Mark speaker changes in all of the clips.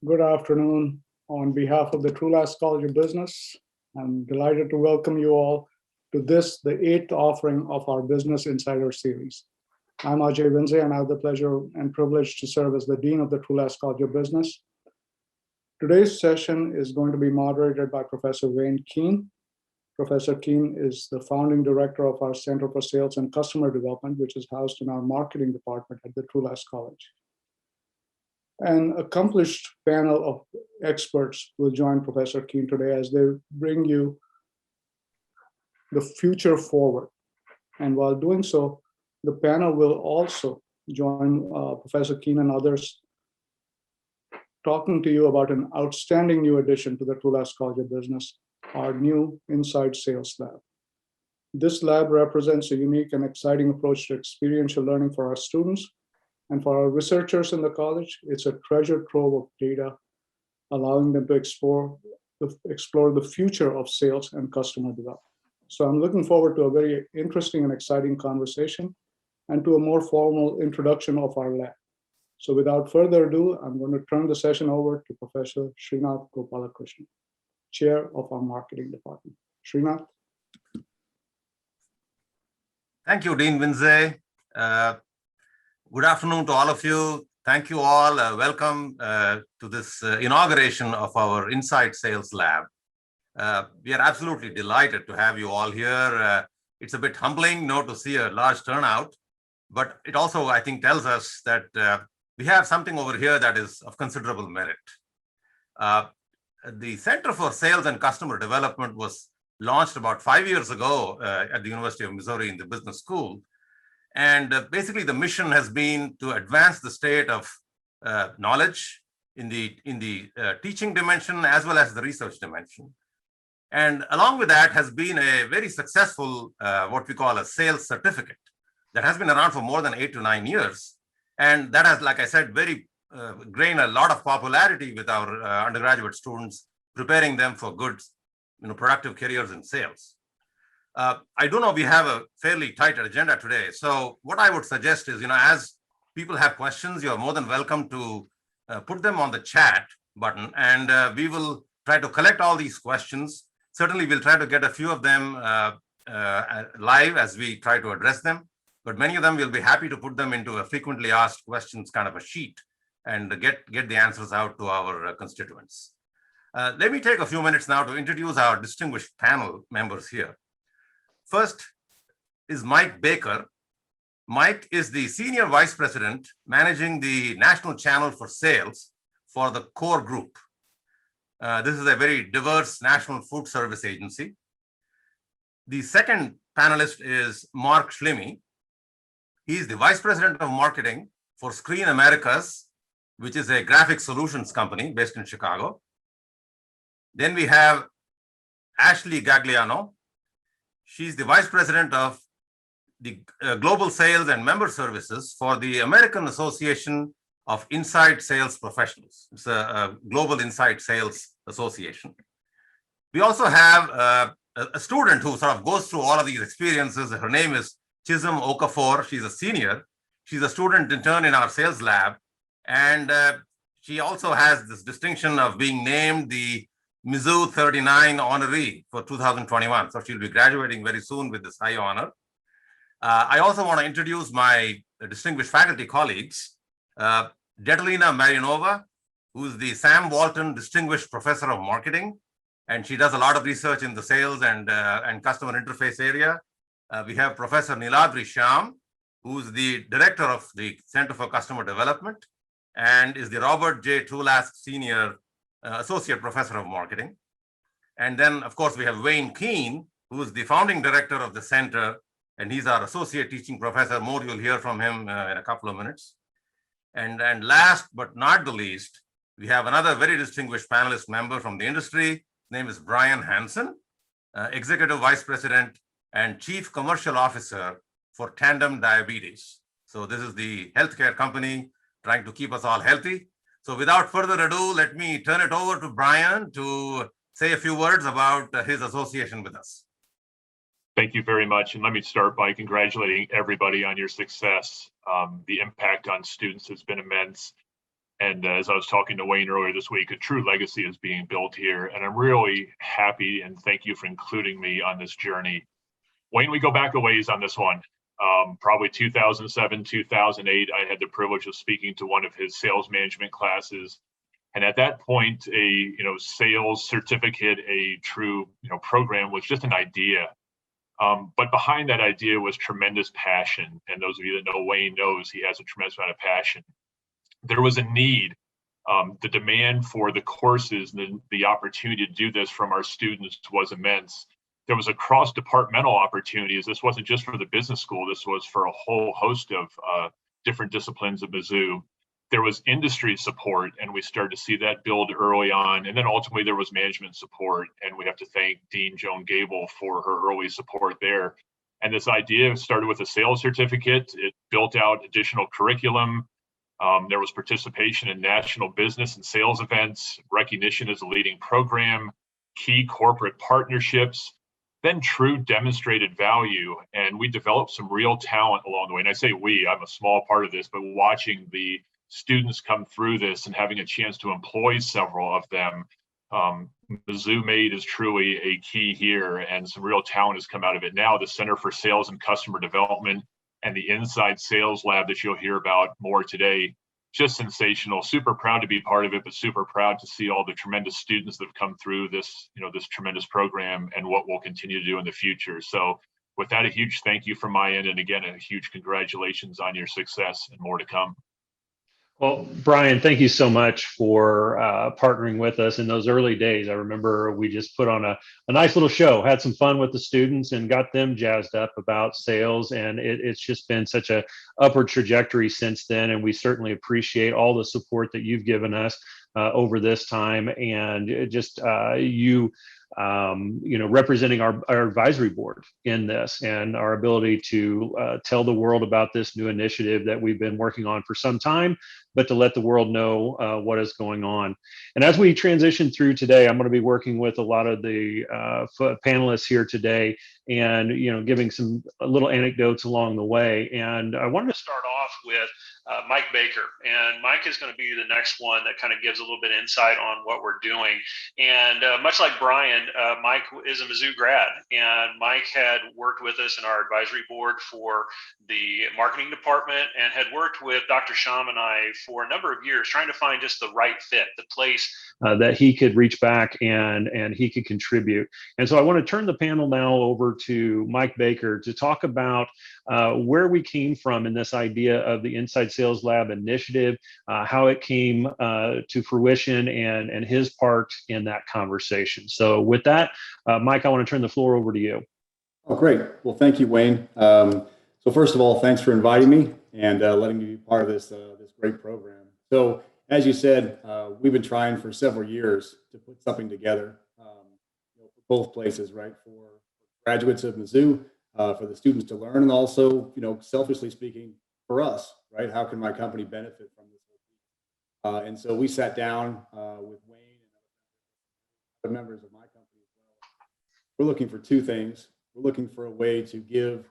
Speaker 1: Good afternoon. On behalf of the Trulaske College of Business, I'm delighted to welcome you all to the eighth offering of our Business Insider Series. I'm Ajay Vinze, and I have the pleasure and privilege to serve as the Dean of the Trulaske College of Business. Today's session is going to be moderated by Professor Wayne Keene. Professor Keene is the founding director of our Center for Sales and Customer Development, which is housed in our marketing department at the Trulaske College. An accomplished panel of experts will join Professor Keene today as they bring you the future forward. And while doing so, the panel will also join Professor Keene and others talking to you about an outstanding new addition to the Trulaske College of Business, our new Inside Sales Lab. This lab represents a unique and exciting approach to experiential learning for our students. And for our researchers in the college, it's a treasure trove of data, allowing them to explore the future of sales and customer development. So I'm looking forward to a very interesting and exciting conversation and to a more formal introduction of our lab. So without further ado, I'm going to turn the session over to Professor Srinath Gopalakrishnan, Chair of our Marketing Department. Srinath.
Speaker 2: Thank you, Dean Vinze. Good afternoon to all of you. Thank you all. Welcome to this inauguration of our Inside Sales Lab. We are absolutely delighted to have you all here. It's a bit humbling, to see a large turnout, but it also, I think, tells us that we have something over here that is of considerable merit. The Center for Sales and Customer Development was launched about 5 years ago at the University of Missouri in the business school. And basically, the mission has been to advance the state of knowledge in the teaching dimension as well as the research dimension. And along with that has been a very successful, what we call a sales certificate that has been around for more than 8 to 9 years. And that has, like I said, gained a lot of popularity with our undergraduate students, preparing them for good, productive careers in sales. I do know we have a fairly tight agenda today. So what I would suggest is, as people have questions, you're more than welcome to put them on the chat button, and we will try to collect all these questions. Certainly, we'll try to get a few of them live as we try to address them, but many of them we'll be happy to put them into a frequently asked questions kind of a sheet and get the answers out to our constituents. Let me take a few minutes now to introduce our distinguished panel members here. First is Mike Baker. Mike is the Senior Vice President managing the National Channel for Sales for the Core Group. This is a very diverse national food service agency. The second panelist is Mark Schlemmy. He's the Vice President of Marketing for Screen Americas, which is a graphic solutions company based in Chicago. Then we have Ashley Gagliano. She's the Vice President of the Global Sales and Member Services for the American Association of Inside Sales Professionals. It's a Global Inside Sales Association. We also have a student who sort of goes through all of these experiences. Her name is Chisholm Okafor. She's a senior. She's a student intern in our sales lab. And she also has this distinction of being named the Mizzou 39 honoree for 2021. So she'll be graduating very soon with this high honor. I also want to introduce my distinguished faculty colleagues, Detalina Marianova, who's the Sam Walton Distinguished Professor of Marketing, and she does a lot of research in the sales and customer interface area. We have Professor Niladri Shyam, who's the Director of the Center for Customer Development and is the Robert J. Trulaske Senior Associate Professor of Marketing. And then, of course, we have Wayne Keene, who is the founding director of the center, and he's our associate teaching professor. More you'll hear from him in a couple of minutes. And last but not the least, we have another very distinguished panelist member from the industry. His name is Brian Hansen, Executive Vice President and Chief Commercial Officer for Tandem Diabetes. So this is the healthcare company trying to keep us all healthy. So without further ado, let me turn it over to Brian to say a few words about his association with us.
Speaker 3: Thank you very much. And let me start by congratulating everybody on your success. The impact on students has been immense. And as I was talking to Wayne earlier this week, a true legacy is being built here. And I'm really happy and thank you for including me on this journey. Wayne, we go back a ways on this one. Probably 2007, 2008, I had the privilege of speaking to one of his sales management classes. And at that point, a sales certificate, a true program was just an idea. But behind that idea was tremendous passion. And those of you that know Wayne knows he has a tremendous amount of passion. There was a need. The demand for the courses, the opportunity to do this from our students was immense. There was a cross-departmental opportunities. This wasn't just for the business school. This was for a whole host of different disciplines of Mizzou. There was industry support, and we started to see that build early on. And then ultimately there was management support, and we have to thank Dean Joan Gable for her early support there. And this idea started with a sales certificate. It built out additional curriculum. There was participation in national business and sales events, recognition as a leading program, key corporate partnerships, then true demonstrated value. And we developed some real talent along the way. And I say we, I'm a small part of this, but watching the students come through this and having a chance to employ several of them, Mizzou Made is truly a key here, and some real talent has come out of it. Now the Center for Sales and Customer Development and the Inside Sales Lab that you'll hear about more today, just sensational. Super proud to be part of it, but super proud to see all the tremendous students that have come through this, this tremendous program and what we'll continue to do in the future. So with that, a huge thank you from my end. And again, a huge congratulations on your success and more to come.
Speaker 4: Well, Brian, thank you so much for partnering with us in those early days. I remember we just put on a nice little show, had some fun with the students and got them jazzed up about sales. And it's just been such a upward trajectory since then. And we certainly appreciate all the support that you've given us over this time. And just representing our advisory board in this and our ability to tell the world about this new initiative that we've been working on for some time, but to let the world know what is going on. And as we transition through today, I'm going to be working with a lot of the panelists here today and, giving some little anecdotes along the way. And I wanted to start off with Mike Baker. And Mike is going to be the next one that kind of gives a little bit of insight on what we're doing. And much like Brian, Mike is a Mizzou grad, and Mike had worked with us in our advisory board for the marketing department and had worked with Dr. Sham and I for a number of years trying to find just the right fit, the place that he could reach back and he could contribute. And so I want to turn the panel now over to Mike Baker to talk about where we came from in this idea of the Inside Sales Lab initiative, how it came to fruition, and his part in that conversation. So with that, Mike, I want to turn the floor over to you.
Speaker 5: Oh, great. Well, thank you, Wayne. So first of all, thanks for inviting me and letting me be part of this great program. So as you said, we've been trying for several years to put something together for both places, right? For graduates of Mizzou, for the students to learn, and also, selfishly speaking, for us, right? How can my company benefit from this? And so we sat down with Wayne and other members of my company as well. We're looking for two things. We're looking for a way to give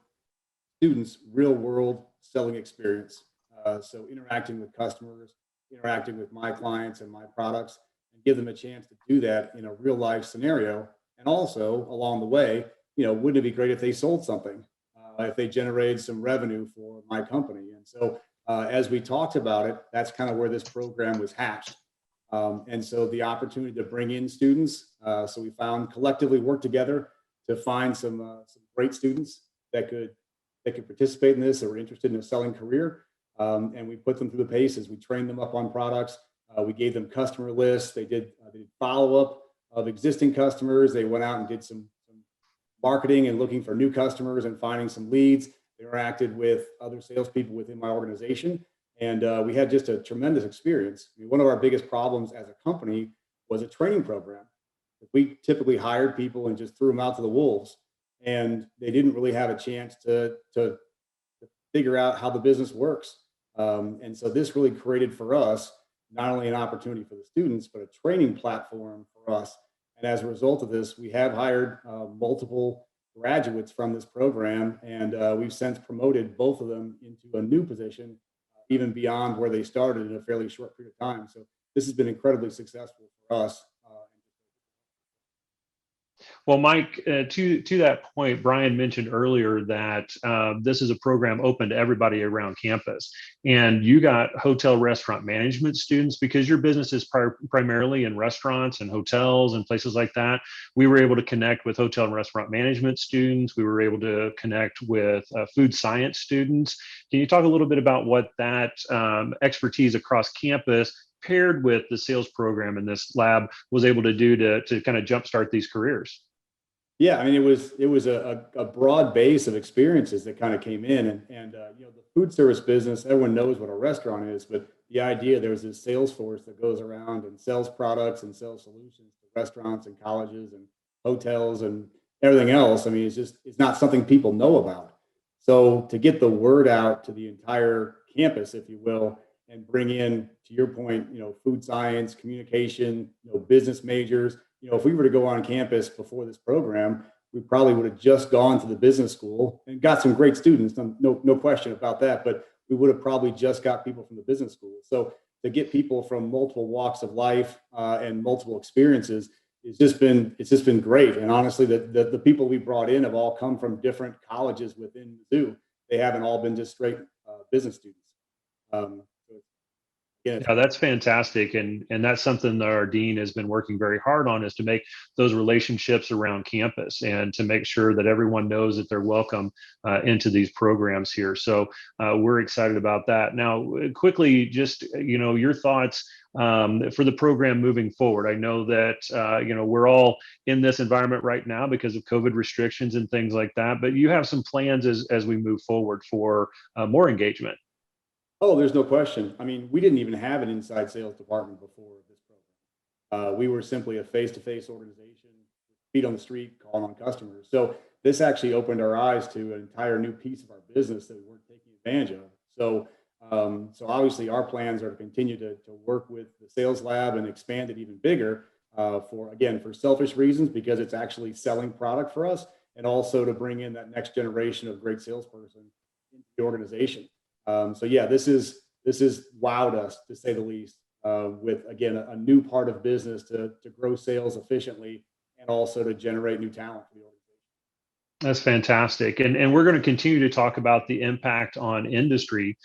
Speaker 5: students real world selling experience. So interacting with customers, interacting with my clients and my products, and give them a chance to do that in a real life scenario. And also along the way, wouldn't it be great if they sold something, if they generated some revenue for my company? And so as we talked about it, that's kind of where this program was hatched. And so the opportunity to bring in students, so we found collectively work together to find some great students that could participate in this, that were interested in a selling career. And we put them through the paces. We trained them up on products. We gave them customer lists. They did follow-up of existing customers. They went out and did some marketing and looking for new customers and finding some leads. They interacted with other salespeople within my organization. And we had just a tremendous experience. I mean, one of our biggest problems as a company was a training program. We typically hired people and just threw them out to the wolves, and they didn't really have a chance to figure out how the business works. And so this really created for us not only an opportunity for the students, but a training platform for us. And as a result of this, we have hired multiple graduates from this program, and we've since promoted both of them into a new position even beyond where they started in a fairly short period of time. So this has been incredibly successful for us.
Speaker 4: Well, Mike, to that point, Brian mentioned earlier that this is a program open to everybody around campus, and you got hotel restaurant management students because your business is primarily in restaurants and hotels and places like that. We were able to connect with hotel and restaurant management students. We were able to connect with food science students. Can you talk a little bit about what that expertise across campus paired with the sales program in this lab was able to do to kind of jumpstart these careers?
Speaker 5: Yeah, I mean, it was a broad base of experiences that kind of came in, and you know, the food service business, everyone knows what a restaurant is, but the idea there was this sales force that goes around and sells products and sells solutions to restaurants and colleges and hotels and everything else. I mean, it's not something people know about. So to get the word out to the entire campus, if you will, and bring in, to your point, you know, food science, communication, you know, business majors. You know, if we were to go on campus before this program, we probably would have just gone to the business school and got some great students, no question about that, but we would have probably just got people from the business school. So to get people from multiple walks of life and multiple experiences, it's just been great. And honestly, the people we brought in have all come from different colleges within Mizzou. They haven't all been just straight business students.
Speaker 4: Yeah, that's fantastic. And that's something that our dean has been working very hard on, is to make those relationships around campus and to make sure that everyone knows that they're welcome into these programs here. So we're excited about that. Now, quickly, just, you know, your thoughts for the program moving forward. I know that, you know, we're all in this environment right now because of COVID restrictions and things like that, but you have some plans as we move forward for more engagement.
Speaker 5: Oh, there's no question. I mean, we didn't even have an inside sales department before this program. We were simply a face-to-face organization, feet on the street, calling on customers. So this actually opened our eyes to an entire new piece of our business that we weren't taking advantage of. So, so obviously our plans are to continue to work with the sales lab and expand it even bigger for selfish reasons, because it's actually selling product for us, and also to bring in that next generation of great salesperson into the organization. So yeah, this is wowed us, to say the least, with, again, a new part of business to grow sales efficiently and also to generate new talent for the organization.
Speaker 4: That's fantastic. And we're going to continue to talk about the impact on industry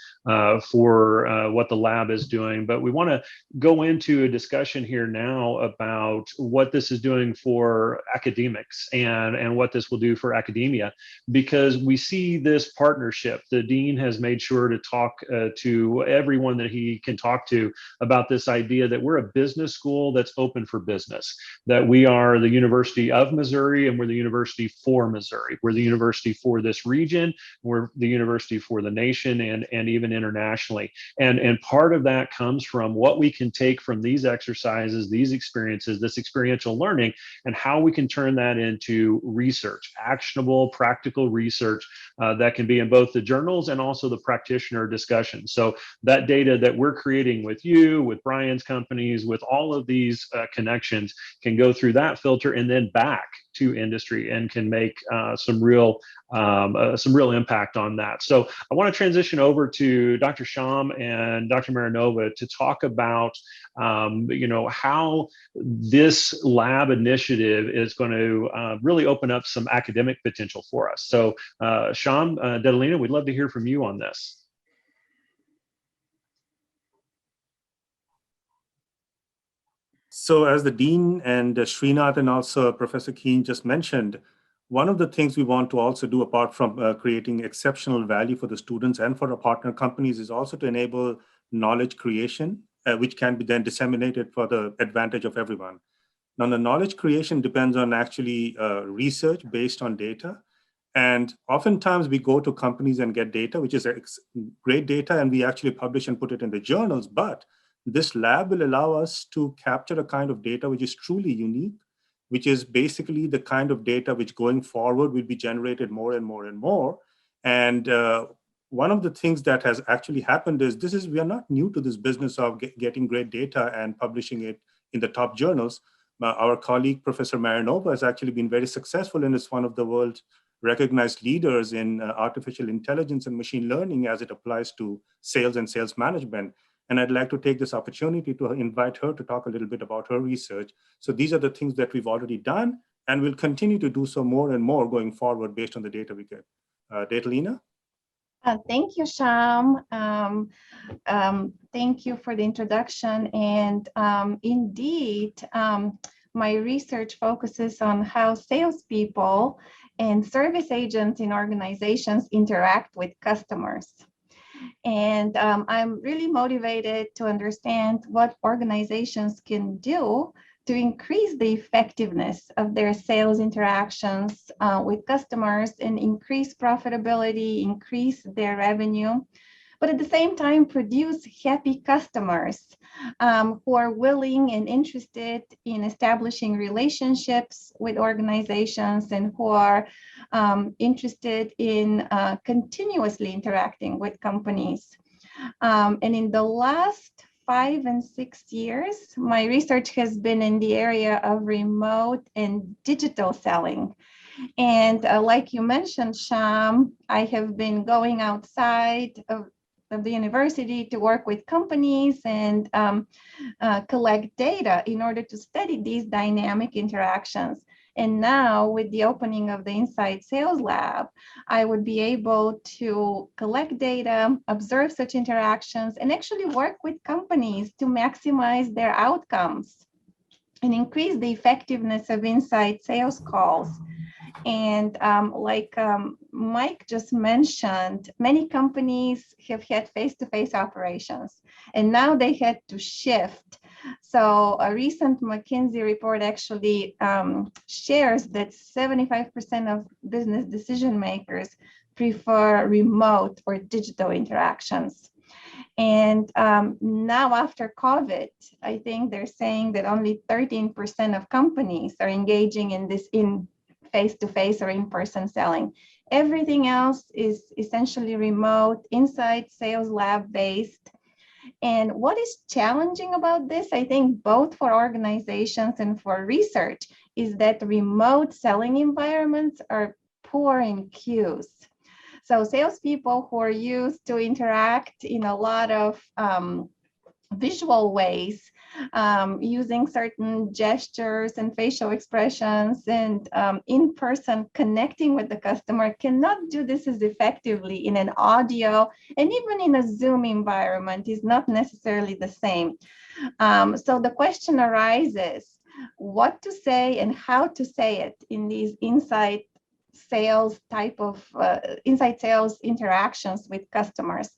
Speaker 4: for what the lab is doing. But we want to go into a discussion here now about what this is doing for academics and what this will do for academia, because we see this partnership. The dean has made sure to talk to everyone that he can talk to about this idea that we're a business school that's open for business, that we are the University of Missouri and we're the university for Missouri. We're the university for this region. We're the university for the nation and even internationally. And part of that comes from what we can take from these exercises, these experiences, this experiential learning, and how we can turn that into research, actionable, practical research that can be in both the journals and also the practitioner discussion. So that data that we're creating with you, with Brian's companies, with all of these connections can go through that filter and then back to industry and can make some real impact on that. So I want to transition over to Dr. Sham and Dr. Marinova to talk about you know, how this lab initiative is going to really open up some academic potential for us. So Sham, Dedalina, we'd love to hear from you on this.
Speaker 6: So as the Dean and Srinath and also Professor Keen just mentioned, one of the things we want to also do, apart from creating exceptional value for the students and for our partner companies, is also to enable knowledge creation, which can be then disseminated for the advantage of everyone. Now, the knowledge creation depends on actually research based on data. And oftentimes we go to companies and get data, which is great data, and we actually publish and put it in the journals. But this lab will allow us to capture a kind of data which is truly unique, which is basically the kind of data which going forward will be generated more and more and more. And one of the things that has actually happened is we are not new to this business of getting great data and publishing it in the top journals. Our colleague, Professor Marinova, has actually been very successful, and is one of the world's recognized leaders in artificial intelligence and machine learning as it applies to sales and sales management. And I'd like to take this opportunity to invite her to talk a little bit about her research. So these are the things that we've already done, and we'll continue to do so more and more going forward based on the data we get. Datalina?
Speaker 7: Thank you, Sham. Thank you for the introduction. And indeed, my research focuses on how salespeople and service agents in organizations interact with customers. And I'm really motivated to understand what organizations can do to increase the effectiveness of their sales interactions with customers and increase profitability, increase their revenue, but at the same time produce happy customers who are willing and interested in establishing relationships with organizations and who are interested in continuously interacting with companies. And in the last 5 and 6 years, my research has been in the area of remote and digital selling. And like you mentioned, Sham, I have been going outside of the university to work with companies and collect data in order to study these dynamic interactions. And now with the opening of the Inside Sales Lab, I would be able to collect data, observe such interactions, and actually work with companies to maximize their outcomes and increase the effectiveness of inside sales calls. And like Mike just mentioned, many companies have had face-to-face operations, and now they had to shift. So a recent McKinsey report actually shares that 75% of business decision makers prefer remote or digital interactions. And now after COVID, I think they're saying that only 13% of companies are engaging in this in face-to-face or in-person selling. Everything else is essentially remote, inside sales lab based. And what is challenging about this, I think both for organizations and for research, is that remote selling environments are poor in cues. So salespeople who are used to interact in a lot of visual ways, using certain gestures and facial expressions and in-person connecting with the customer, cannot do this as effectively in an audio, and even in a Zoom environment is not necessarily the same. So the question arises, what to say and how to say it in these inside sales type of inside sales interactions with customers.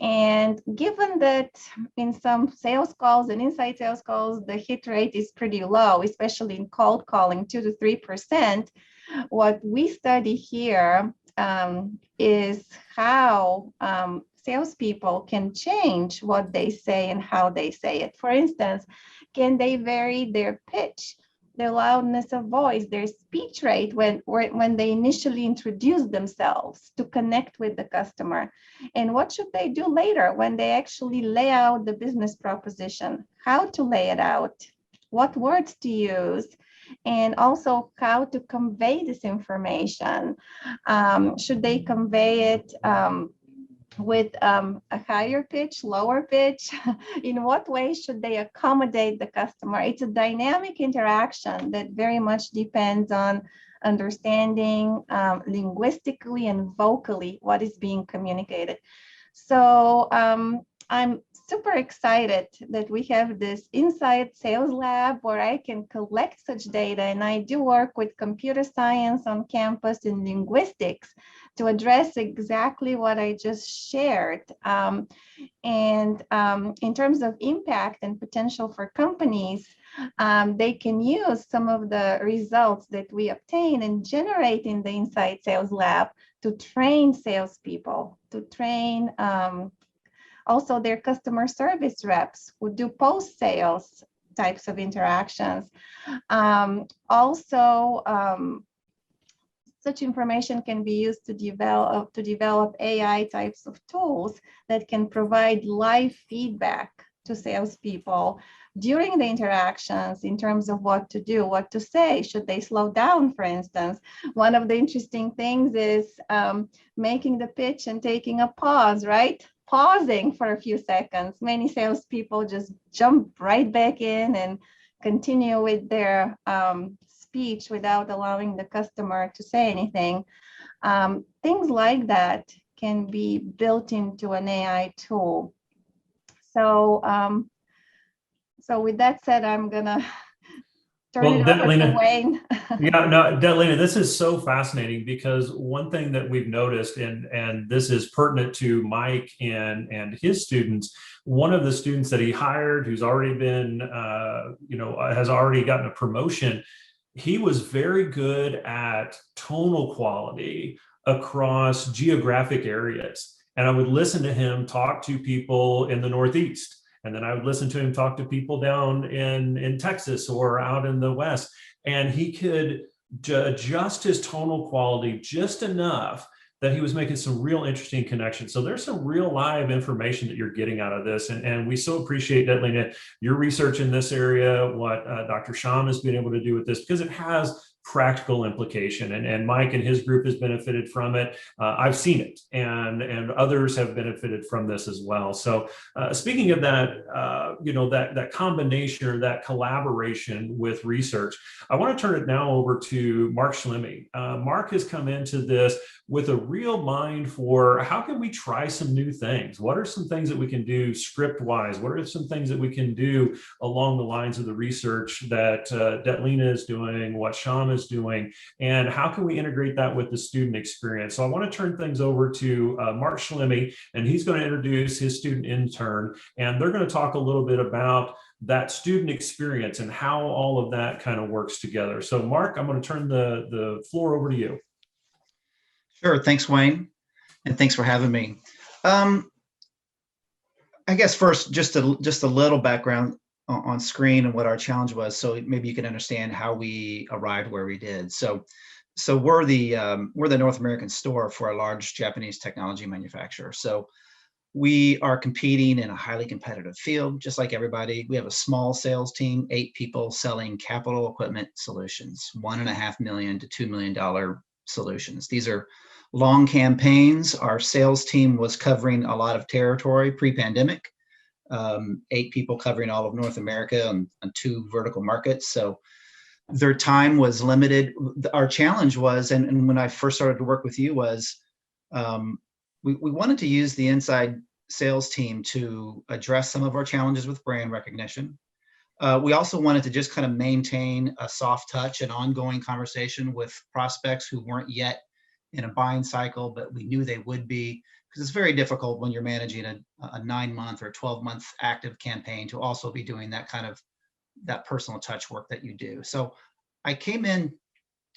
Speaker 7: And given that in some sales calls and inside sales calls, the hit rate is pretty low, especially in cold calling, 2 to 3%, what we study here is how salespeople can change what they say and how they say it. For instance, can they vary their pitch, their loudness of voice, their speech rate when they initially introduce themselves to connect with the customer? And what should they do later when they actually lay out the business proposition? How to lay it out, what words to use, and also how to convey this information. Should they convey it with a higher pitch, lower pitch? In what way should they accommodate the customer? It's a dynamic interaction that very much depends on understanding linguistically and vocally what is being communicated. So I'm super excited that we have this Inside Sales Lab where I can collect such data, and I do work with computer science on campus and linguistics to address exactly what I just shared. And in terms of impact and potential for companies, they can use some of the results that we obtain and generate in the Inside Sales Lab to train salespeople, to train also their customer service reps who do post-sales types of interactions. Such information can be used to develop AI types of tools that can provide live feedback to salespeople during the interactions in terms of what to do, what to say. Should they slow down, for instance? One of the interesting things is making the pitch and taking a pause, right? Pausing for a few seconds. Many salespeople just jump right back in and continue with their speech without allowing the customer to say anything. Things like that can be built into an AI tool. So, so with that said, I'm gonna turn it over to Wayne.
Speaker 8: Yeah, no, Detlina, this is so fascinating because one thing that we've noticed, and this is pertinent to Mike and his students, one of the students that he hired who's already been, has already gotten a promotion, he was very good at tonal quality across geographic areas. And I would listen to him talk to people in the Northeast. And then I would listen to him talk to people down in Texas or out in the West. And he could adjust his tonal quality just enough that he was making some real interesting connections. So there's some real live information that you're getting out of this. And we so appreciate, Detlina, your research in this area, what Dr. Sham has been able to do with this, because it has practical implication, and Mike and his group has benefited from it. I've seen it, and others have benefited from this as well. So speaking of that, that combination or that collaboration with research, I want to turn it now over to Mark Schlemmy. Mark has come into this with a real mind for how can we try some new things? What are some things that we can do script-wise? What are some things that we can do along the lines of the research that Detlina is doing, what Sham is doing, and how can we integrate that with the student experience? So I want to turn things over to Mark Schlemmy, and he's going to introduce his student intern, and they're going to talk a little bit about that student experience and how all of that kind of works together. So Mark, I'm going to turn the floor over to you.
Speaker 9: Sure. Thanks, Wayne. And thanks for having me. I guess first, just a little background on screen and what our challenge was, so maybe you can understand how we arrived where we did. So we're the North American store for a large Japanese technology manufacturer. So we are competing in a highly competitive field, just like everybody. We have a small sales team, 8 people selling capital equipment solutions, $1.5 million to $2 million solutions. These are long campaigns. Our sales team was covering a lot of territory pre-pandemic, 8 people covering all of North America on 2 vertical markets. So their time was limited. Our challenge was, and when I first started to work with you, was we wanted to use the inside sales team to address some of our challenges with brand recognition. We also wanted to just kind of maintain a soft touch and ongoing conversation with prospects who weren't yet in a buying cycle, but we knew they would be, because it's very difficult when you're managing a 9-month or 12-month active campaign to also be doing that personal touch work that you do. So I came in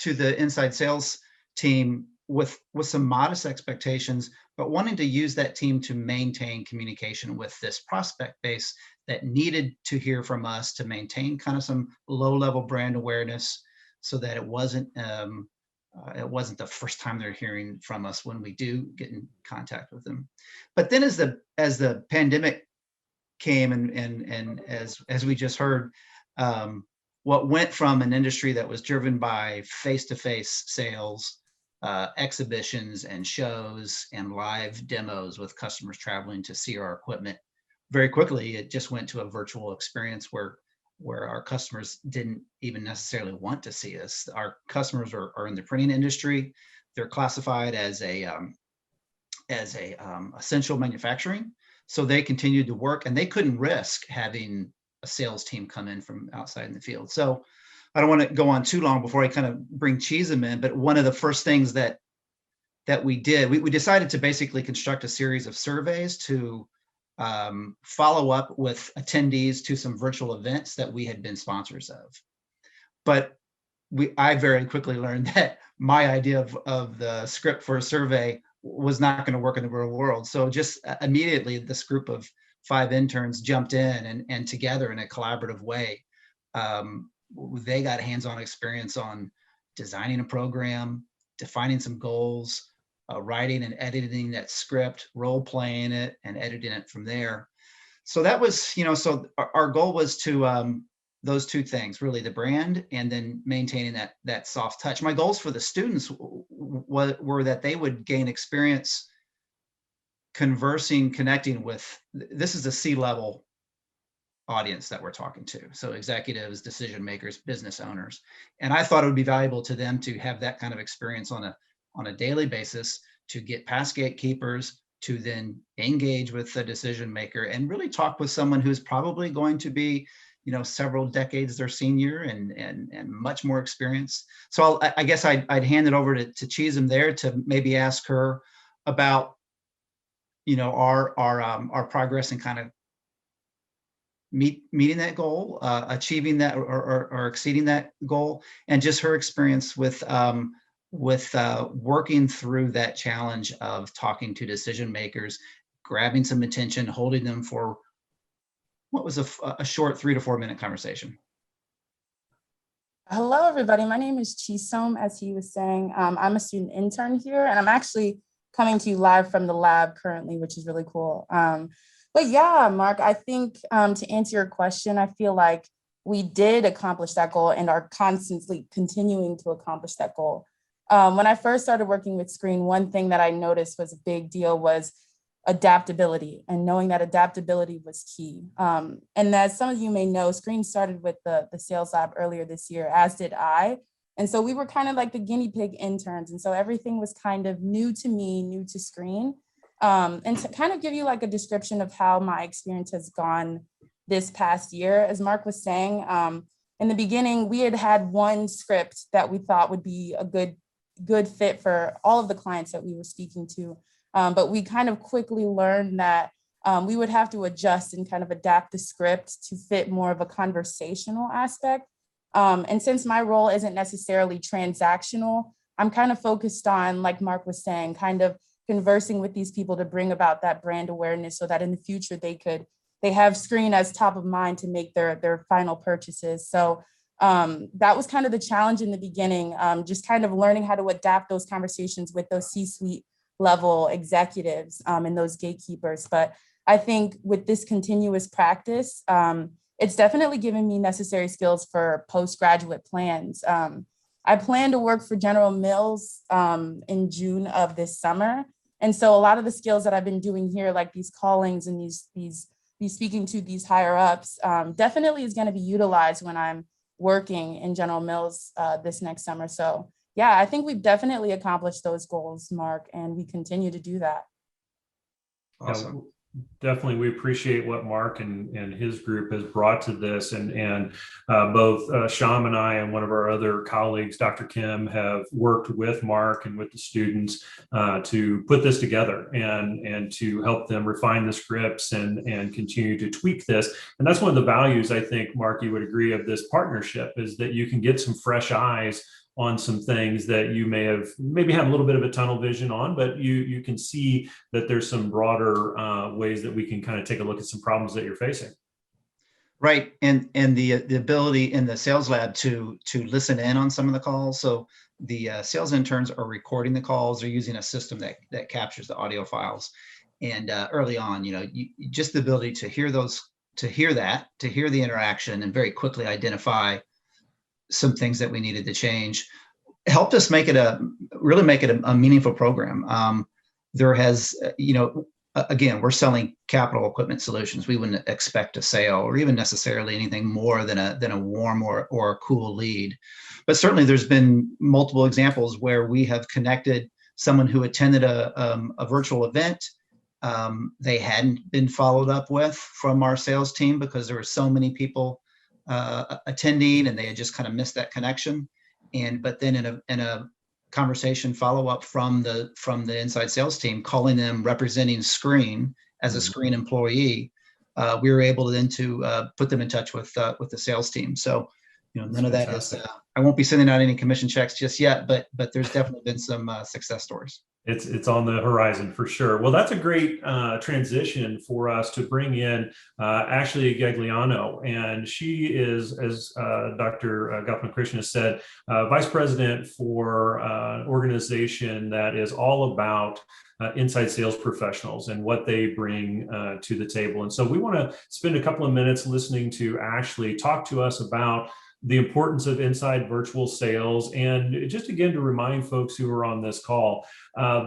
Speaker 9: to the inside sales team with some modest expectations, but wanting to use that team to maintain communication with this prospect base that needed to hear from us to maintain kind of some low-level brand awareness, so that it wasn't the first time they're hearing from us when we do get in contact with them. But then as the pandemic came and as we just heard, what went from an industry that was driven by face-to-face sales, exhibitions and shows and live demos with customers traveling to see our equipment, very quickly it just went to a virtual experience where our customers didn't even necessarily want to see us. Our customers are in the printing industry. They're classified as essential manufacturing. So they continued to work, and they couldn't risk having a sales team come in from outside in the field. So I don't want to go on too long before I kind of bring Chisholm in, but one of the first things that we did, we decided to basically construct a series of surveys to follow up with attendees to some virtual events that we had been sponsors of. But I very quickly learned that my idea of the script for a survey was not going to work in the real world. So just immediately, this group of 5 interns jumped in and together in a collaborative way, they got hands-on experience on designing a program, defining some goals, writing and editing that script, role-playing it, and editing it from there. so that was, so our goal was to those two things, really, the brand and then maintaining that soft touch. My goals for the students were that they would gain experience conversing, connecting with, this is a C-level audience that we're talking to. So executives, decision makers, business owners. And I thought it would be valuable to them to have that kind of experience on a daily basis, to get past gatekeepers, to then engage with the decision maker and really talk with someone who's probably going to be, several decades their senior and much more experience. So I guess I'd hand it over to Chisholm there to maybe ask her about, our progress in kind of meeting that goal, achieving that or exceeding that goal, and just her experience with working through that challenge of talking to decision makers, grabbing some attention, holding them for what was a short 3 to 4 minute conversation.
Speaker 10: Hello, everybody. My name is Chisholm, as he was saying. I'm a student intern here, and I'm actually coming to you live from the lab currently, which is really cool. But yeah, Mark, I think to answer your question, I feel like we did accomplish that goal and are constantly continuing to accomplish that goal. When I first started working with Screen, one thing that I noticed was a big deal was adaptability, and knowing that adaptability was key. And as some of you may know, Screen started with the sales lab earlier this year, as did I. And so we were kind of like the guinea pig interns. And so everything was kind of new to me, new to Screen. And to kind of give you like a description of how my experience has gone this past year, as Mark was saying, in the beginning, we had one script that we thought would be a good fit for all of the clients that we were speaking to. But we kind of quickly learned that we would have to adjust and kind of adapt the script to fit more of a conversational aspect. And since my role isn't necessarily transactional, I'm kind of focused on, like Mark was saying, kind of conversing with these people to bring about that brand awareness so that in the future they have Screen as top of mind to make their final purchases. So that was kind of the challenge in the beginning, just kind of learning how to adapt those conversations with those C-suite level executives and those gatekeepers. But I think with this continuous practice, it's definitely given me necessary skills for postgraduate plans. I plan to work for General Mills in June of this summer. And so a lot of the skills that I've been doing here, like these callings and these speaking to these higher ups, definitely is going to be utilized when I'm working in General Mills this next summer. So yeah, I think we've definitely accomplished those goals, Mark, and we continue to do that.
Speaker 9: Awesome.
Speaker 8: Definitely, we appreciate what Mark and his group has brought to this, and both Sham and I and one of our other colleagues, Dr. Kim, have worked with Mark and with the students to put this together and to help them refine the scripts and continue to tweak this. And that's one of the values, I think, Mark, you would agree, of this partnership, is that you can get some fresh eyes on some things that you maybe have a little bit of a tunnel vision on, but you can see that there's some broader ways that we can kind of take a look at some problems that you're facing.
Speaker 9: Right, and the ability in the sales lab to listen in on some of the calls. So the sales interns are recording the calls. They're using a system that captures the audio files. And early on, just the ability to hear the interaction and very quickly identify some things that we needed to change, helped us make it a meaningful program. There has, again, we're selling capital equipment solutions. We wouldn't expect a sale or even necessarily anything more than a warm or a cool lead. But certainly there's been multiple examples where we have connected someone who attended a virtual event. They hadn't been followed up with from our sales team because there were so many people attending, and they had just kind of missed that connection. But then in a conversation follow up from the inside sales team, calling them representing Screen as a Screen employee, we were able to then put them in touch with the sales team. So none of that is. I won't be sending out any commission checks just yet, but there's definitely been some success stories.
Speaker 8: It's on the horizon for sure. Well, that's a great transition for us to bring in Ashley Gagliano. And she is, as Dr. Gautam Krishna said, Vice President for an organization that is all about inside sales professionals and what they bring to the table. And so we want to spend a couple of minutes listening to Ashley talk to us about the importance of inside virtual sales. And just again, to remind folks who are on this call,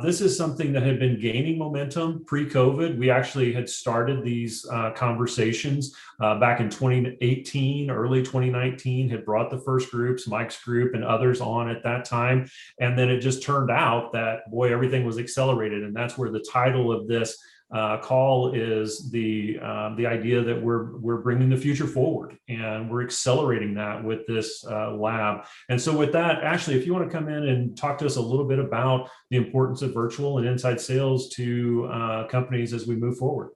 Speaker 8: this is something that had been gaining momentum pre-COVID. We actually had started these conversations back in 2018, early 2019, had brought the first groups, Mike's group and others on at that time. And then it just turned out that, boy, everything was accelerated. And that's where the title of this call is the idea that we're bringing the future forward, and we're accelerating that with this lab. And so with that, Ashley, if you want to come in and talk to us a little bit about the importance of virtual and inside sales to companies as we move forward.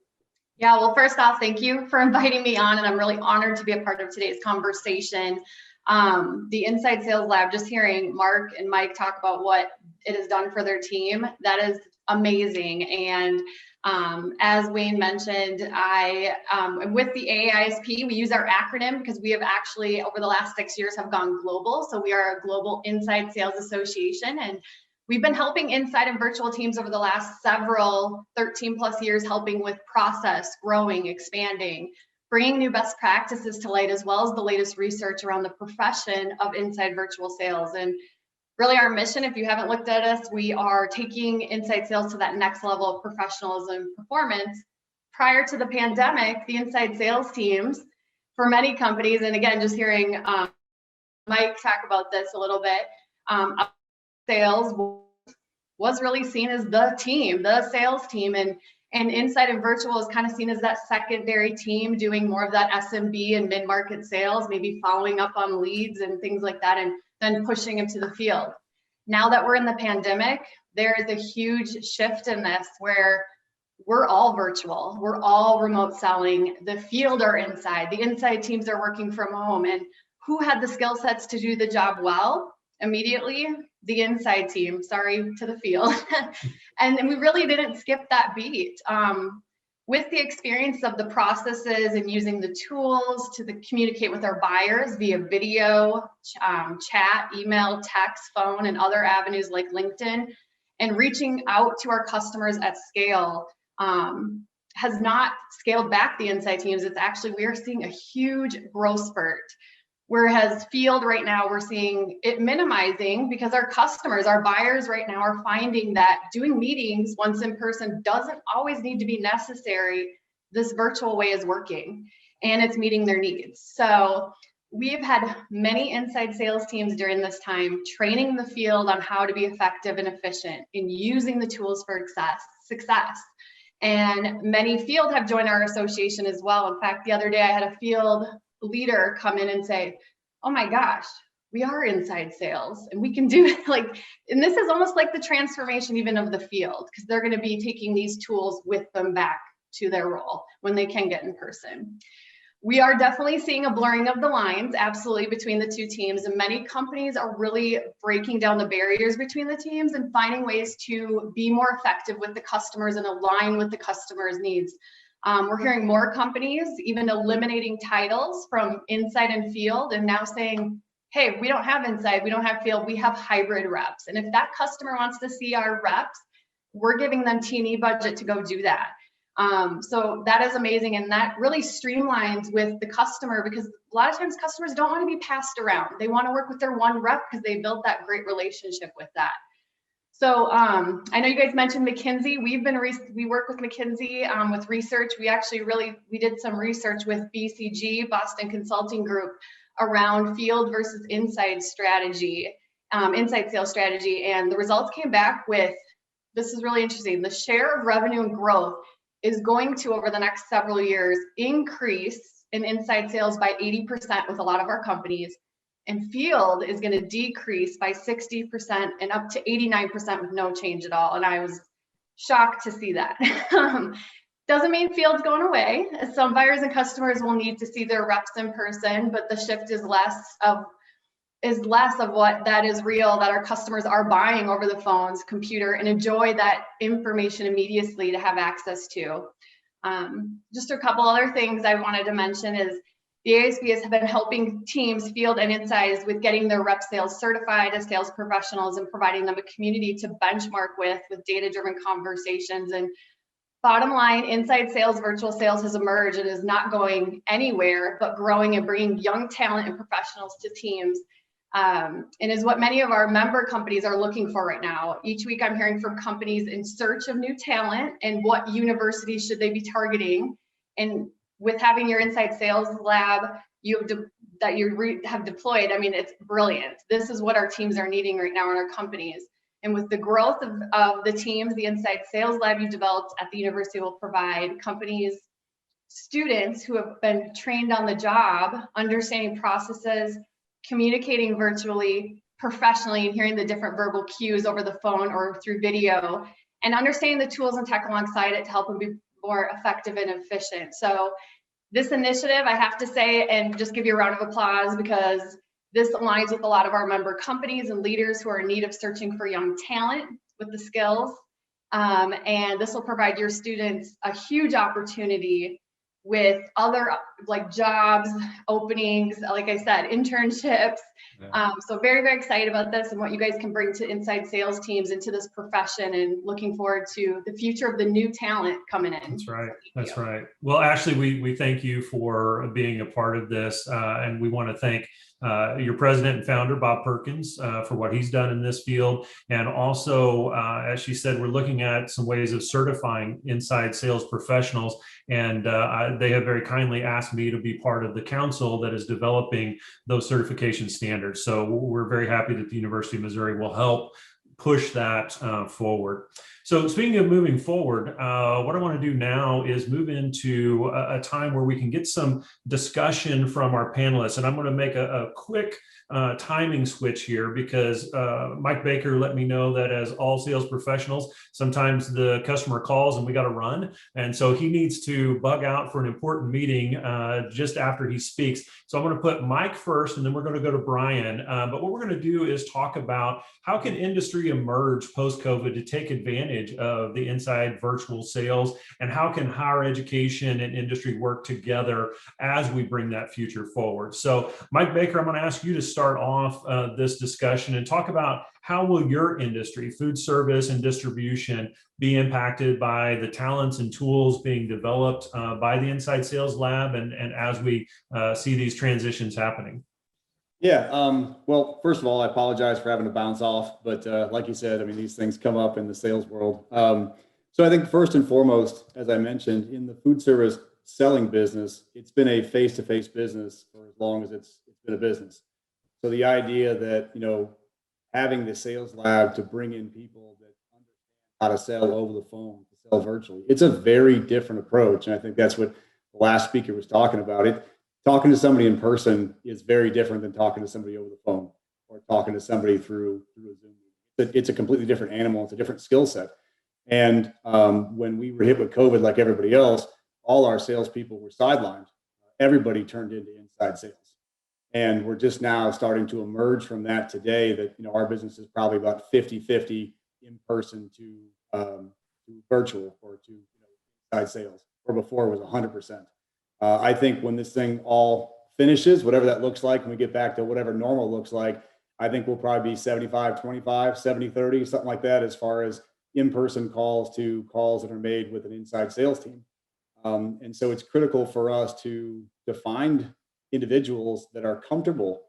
Speaker 11: Yeah, well, first off, thank you for inviting me on, and I'm really honored to be a part of today's conversation. The Inside Sales Lab, just hearing Mark and Mike talk about what it has done for their team, that is amazing. And as Wayne mentioned, with the AAISP, we use our acronym because we have actually, over the last 6 years, have gone global. So we are a global inside sales association, and we've been helping inside and virtual teams over the last 13 plus years, helping with process, growing, expanding, bringing new best practices to light, as well as the latest research around the profession of inside virtual sales. And really our mission, if you haven't looked at us, we are taking inside sales to that next level of professionalism and performance. Prior to the pandemic, the inside sales teams for many companies, and again, just hearing Mike talk about this a little bit, sales was really seen as the team, the sales team, and inside and virtual is kind of seen as that secondary team doing more of that SMB and mid-market sales, maybe following up on leads and things like that, and then pushing them to the field. Now that we're in the pandemic, there is a huge shift in this where we're all virtual, we're all remote selling, the field are inside, the inside teams are working from home, and who had the skill sets to do the job well? Immediately, the inside team, sorry to the field. And we really didn't skip that beat. With the experience of the processes and using the tools to communicate with our buyers via video, chat, email, text, phone, and other avenues like LinkedIn, and reaching out to our customers at scale has not scaled back the inside teams. It's actually, we are seeing a huge growth spurt. Whereas field right now, we're seeing it minimizing because our customers, our buyers right now are finding that doing meetings once in person doesn't always need to be necessary. This virtual way is working and it's meeting their needs. So we've had many inside sales teams during this time training the field on how to be effective and efficient in using the tools for success. And many field have joined our association as well. In fact, the other day I had a field leader come in and say, oh my gosh, we are inside sales and we can do it. And this is almost like the transformation even of the field, because they're going to be taking these tools with them back to their role when they can get in person. We are definitely seeing a blurring of the lines, absolutely, between the two teams, and many companies are really breaking down the barriers between the teams and finding ways to be more effective with the customers and align with the customers' needs. We're hearing more companies even eliminating titles from inside and field and now saying, hey, we don't have inside, we don't have field, we have hybrid reps. And if that customer wants to see our reps, we're giving them T&E budget to go do that. So that is amazing. And that really streamlines with the customer, because a lot of times customers don't want to be passed around. They want to work with their one rep because they built that great relationship with that. So I know you guys mentioned McKinsey. We work with McKinsey with research. We did some research with BCG, Boston Consulting Group, around field versus inside strategy, inside sales strategy. And the results came back with, this is really interesting, the share of revenue and growth is going to, over the next several years, increase in inside sales by 80% with a lot of our companies. And field is going to decrease by 60% and up to 89% with no change at all. And I was shocked to see that. Doesn't mean field's going away. Some buyers and customers will need to see their reps in person, but the shift is less of is less of what that is real, that our customers are buying over the phones, computer, and enjoy that information immediately to have access to. Just a couple other things I wanted to mention is the ASB has been helping teams, field and insides, with getting their rep sales certified as sales professionals and providing them a community to benchmark with data-driven conversations. And bottom line, inside sales, virtual sales has emerged and is not going anywhere, but growing and bringing young talent and professionals to teams. And is what many of our member companies are looking for right now. Each week I'm hearing from companies in search of new talent and what universities should they be targeting. And with having your inside sales lab have deployed, I mean, it's brilliant. This is what our teams are needing right now in our companies. And with the growth of the teams, the inside sales lab you developed at the university will provide companies, students who have been trained on the job, understanding processes, communicating virtually, professionally, and hearing the different verbal cues over the phone or through video, and understanding the tools and tech alongside it to help them be more effective and efficient. So this initiative, I have to say, and just give you a round of applause, because this aligns with a lot of our member companies and leaders who are in need of searching for young talent with the skills. And this will provide your students a huge opportunity with other like jobs, openings, like I said, internships. So very, very excited about this and what you guys can bring to inside sales teams into this profession, and looking forward to the future of the new talent coming in.
Speaker 8: That's right. That's right. Well, Ashley, we thank you for being a part of this. And we want to thank your president and founder, Bob Perkins, for what he's done in this field. And also, as she said, we're looking at some ways of certifying inside sales professionals. And they have very kindly asked me to be part of the council that is developing those certification standards. So we're very happy that the University of Missouri will help push that forward. So speaking of moving forward, what I want to do now is move into a time where we can get some discussion from our panelists. And I'm going to make a quick timing switch here, because Mike Baker let me know that, as all sales professionals, sometimes the customer calls and we got to run. And so he needs to bug out for an important meeting just after he speaks. So I'm going to put Mike first, and then we're going to go to Brian. But what we're going to do is talk about how can industry emerge post-COVID to take advantage of the inside virtual sales, and how can higher education and industry work together as we bring that future forward. So Mike Baker, I'm going to ask you to start off this discussion and talk about how will your industry, food service and distribution, be impacted by the talents and tools being developed by the Inside Sales Lab, and as we see these transitions happening?
Speaker 5: Yeah, well, first of all, I apologize for having to bounce off, but like you said, I mean, these things come up in the sales world. So I think first and foremost, as I mentioned, in the food service selling business, it's been a face-to-face business for as long as it's been a business. So the idea that, you know, having the sales lab to bring in people that understand how to sell over the phone, to sell virtually, it's a very different approach. And I think that's what the last speaker was talking about. Talking to somebody in person is very different than talking to somebody over the phone or talking to somebody through a Zoom. It's a completely different animal. It's a different skill set. And when we were hit with COVID, like everybody else, all our salespeople were sidelined. Everybody turned into inside sales. And we're just now starting to emerge from that today, that, you know, our business is probably about 50-50 in person to virtual, or to, you know, inside sales, where before it was 100%. I think when this thing all finishes, whatever that looks like, and we get back to whatever normal looks like, I think we'll probably be 75-25, 70-30, something like that, as far as in-person calls to calls that are made with an inside sales team. And so it's critical for us to find individuals that are comfortable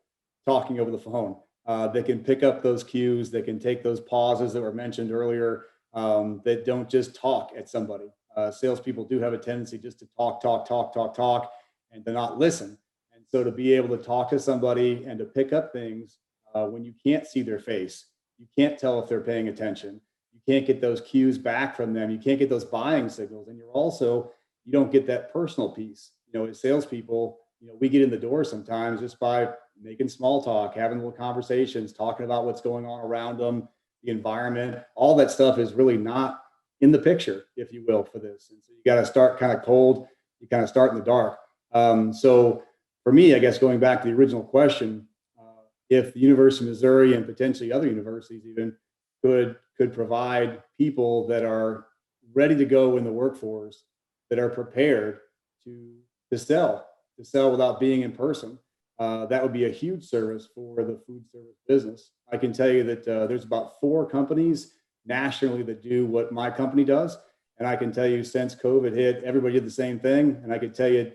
Speaker 5: talking over the phone, that can pick up those cues, that can take those pauses that were mentioned earlier, that don't just talk at somebody. Salespeople do have a tendency just to talk, and to not listen. And so to be able to talk to somebody and to pick up things when you can't see their face, you can't tell if they're paying attention, you can't get those cues back from them, you can't get those buying signals, and you don't get that personal piece. You know, as salespeople, you know, we get in the door sometimes just by making small talk, having little conversations, talking about what's going on around them, the environment. All that stuff is really not in the picture, if you will, for this. And so you got to start kind of cold. You kind of start in the dark. So for me, I guess going back to the original question, if the University of Missouri and potentially other universities even could provide people that are ready to go in the workforce, that are prepared to sell without being in person. That would be a huge service for the food service business. I can tell you that there's about 4 companies nationally that do what my company does. And I can tell you since COVID hit, everybody did the same thing. And I can tell you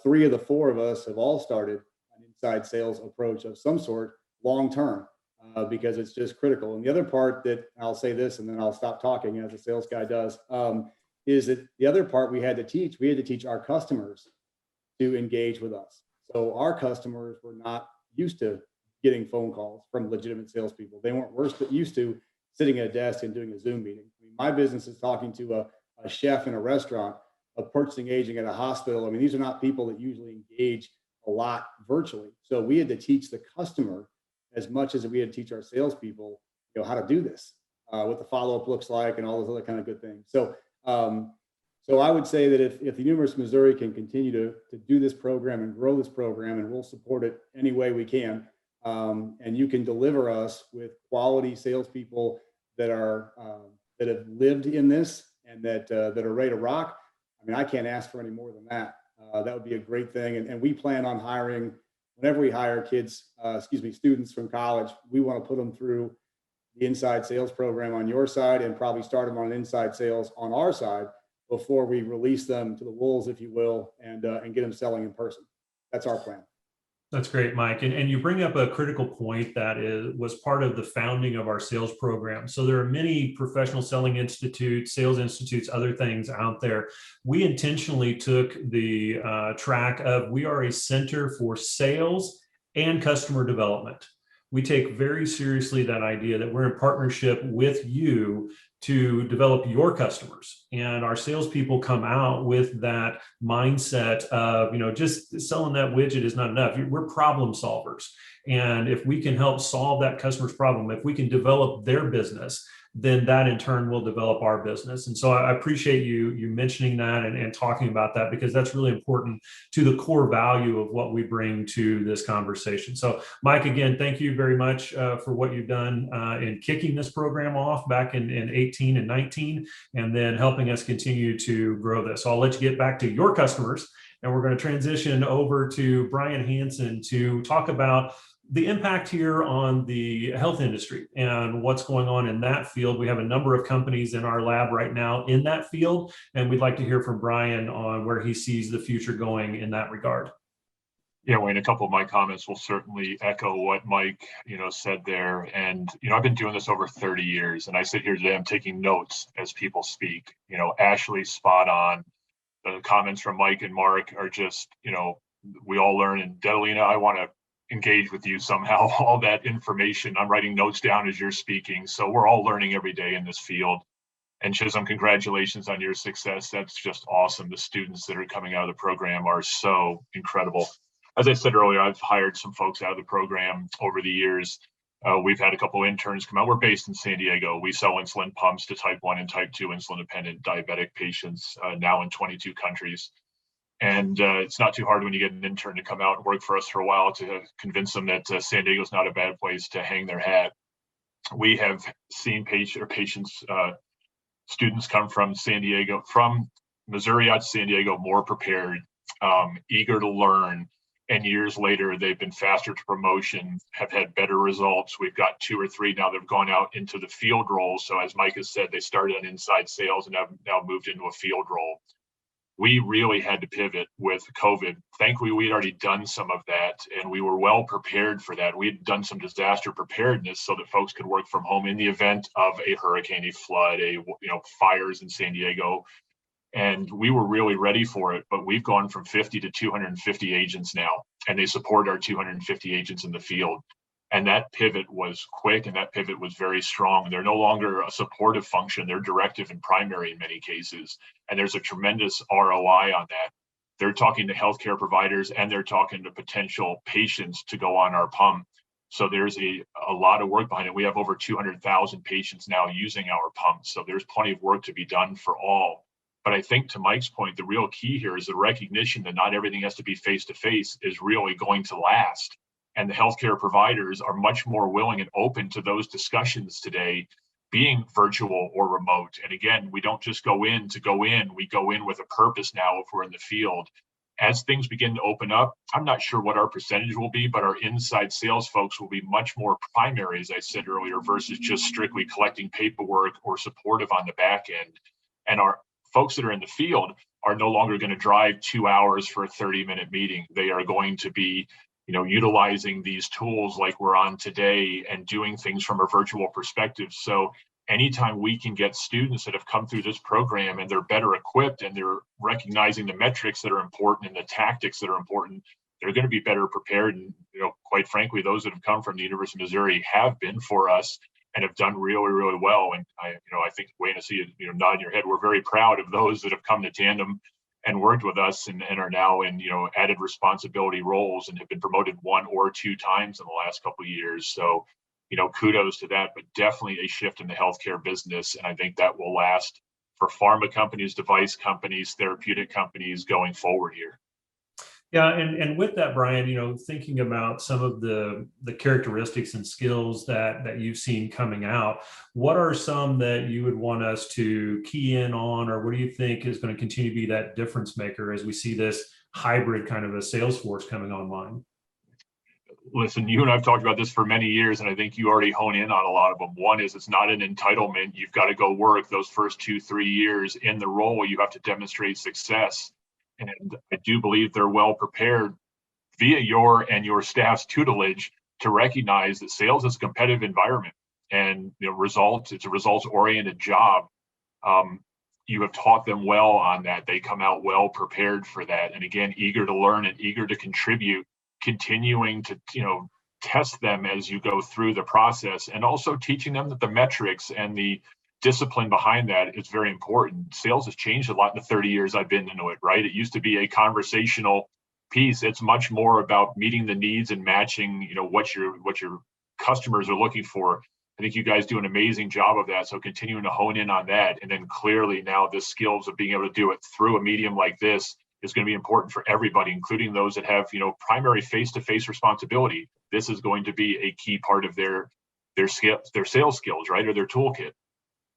Speaker 5: 3 of the 4 of us have all started an inside sales approach of some sort long term because it's just critical. And the other part that I'll say this, and then I'll stop talking as a sales guy does, is that the other part we had to teach our customers to engage with us. So our customers were not used to getting phone calls from legitimate salespeople. They weren't used to sitting at a desk and doing a Zoom meeting. I mean, my business is talking to a chef in a restaurant, a purchasing agent at a hospital. I mean, these are not people that usually engage a lot virtually. So we had to teach the customer as much as we had to teach our salespeople, how to do this, what the follow-up looks like, and all those other kind of good things. So I would say that if the University of Missouri can continue to do this program and grow this program, and we'll support it any way we can, and you can deliver us with quality salespeople that have lived in this and that are ready to rock, I mean, I can't ask for any more than that. That would be a great thing. And we plan on hiring, whenever we hire students from college, we want to put them through the inside sales program on your side and probably start them on inside sales on our side before we release them to the wolves, if you will, and get them selling in person. That's our plan.
Speaker 8: That's great, Mike. And you bring up a critical point that was part of the founding of our sales program. So there are many professional selling institutes, sales institutes, other things out there. We intentionally took the track of we are a center for sales and customer development. We take very seriously that idea that we're in partnership with you to develop your customers. And our salespeople come out with that mindset of, just selling that widget is not enough. We're problem solvers. And if we can help solve that customer's problem, if we can develop their business, then that in turn will develop our business. And so I appreciate you mentioning that and talking about that, because that's really important to the core value of what we bring to this conversation. So Mike, again, thank you very much for what you've done in kicking this program off back in 18 and 19, and then helping us continue to grow this. So I'll let you get back to your customers, and we're going to transition over to Brian Hansen to talk about the impact here on the health industry and what's going on in that field. We have a number of companies in our lab right now in that field, and we'd like to hear from Brian on where he sees the future going in that regard.
Speaker 3: Yeah, Wayne, a couple of my comments will certainly echo what Mike, said there. And, I've been doing this over 30 years, and I sit here today, I'm taking notes as people speak. Ashley, spot on. The comments from Mike and Mark are just, we all learn. And Delina, I want to engage with you somehow, all that information. I'm writing notes down as you're speaking. So we're all learning every day in this field. And Chisholm, congratulations on your success. That's just awesome. The students that are coming out of the program are so incredible. As I said earlier, I've hired some folks out of the program over the years. We've had a couple of interns come out. We're based in San Diego. We sell insulin pumps to type 1 and type 2 insulin-dependent diabetic patients now in 22 countries. And it's not too hard when you get an intern to come out and work for us for a while to convince them that San Diego is not a bad place to hang their hat. We have seen students come from Missouri out to San Diego more prepared, eager to learn. And years later, they've been faster to promotion, have had better results. We've got 2 or 3 now that have gone out into the field roles. So as Mike has said, they started on inside sales and have now moved into a field role. We really had to pivot with COVID. Thankfully, we had already done some of that, and we were well prepared for that. We had done some disaster preparedness so that folks could work from home in the event of a hurricane, a flood, fires in San Diego. And we were really ready for it, but we've gone from 50 to 250 agents now, and they support our 250 agents in the field. And that pivot was quick, and that pivot was very strong. They're no longer a supportive function. They're directive and primary in many cases. And there's a tremendous ROI on that. They're talking to healthcare providers, and they're talking to potential patients to go on our pump. So there's a lot of work behind it. We have over 200,000 patients now using our pump. So there's plenty of work to be done for all. But I think to Mike's point, the real key here is the recognition that not everything has to be face-to-face is really going to last. and the healthcare providers are much more willing and open to those discussions today, being virtual or remote. And again, we don't just go in to go in, we go in with a purpose now if we're in the field. As things begin to open up, I'm not sure what our percentage will be, but our inside sales folks will be much more primary, as I said earlier, versus just strictly collecting paperwork or supportive on the back end. And our folks that are in the field are no longer going to drive 2 hours for a 30-minute meeting. They are going to be, utilizing these tools like we're on today and doing things from a virtual perspective. So anytime we can get students that have come through this program and they're better equipped and they're recognizing the metrics that are important and the tactics that are important, they're going to be better prepared. And, quite frankly, those that have come from the University of Missouri have been for us and have done really, really well. And I think, Wayne, I see you, nodding your head. We're very proud of those that have come to Tandem and worked with us and are now in, added responsibility roles and have been promoted 1 or 2 times in the last couple of years. So, kudos to that, but definitely a shift in the healthcare business. And I think that will last for pharma companies, device companies, therapeutic companies going forward here.
Speaker 8: Yeah, and with that, Brian, thinking about some of the characteristics and skills that you've seen coming out, what are some that you would want us to key in on, or what do you think is going to continue to be that difference maker as we see this hybrid kind of a sales force coming online?
Speaker 3: Listen, you and I've talked about this for many years, and I think you already hone in on a lot of them. One is it's not an entitlement. You've got to go work those first 2-3 years in the role. You have to demonstrate success. And I do believe they're well prepared via your and your staff's tutelage to recognize that sales is a competitive environment and it's a results-oriented job. You have taught them well on that. They come out well prepared for that. And again, eager to learn and eager to contribute, continuing to, test them as you go through the process, and also teaching them that the metrics and the discipline behind that is very important. Sales has changed a lot in the 30 years I've been into it, right? It used to be a conversational piece. It's much more about meeting the needs and matching, what your customers are looking for. I think you guys do an amazing job of that. So continuing to hone in on that. And then clearly now the skills of being able to do it through a medium like this is going to be important for everybody, including those that have, primary face-to-face responsibility. This is going to be a key part of their skills, their sales skills, right? Or their toolkit.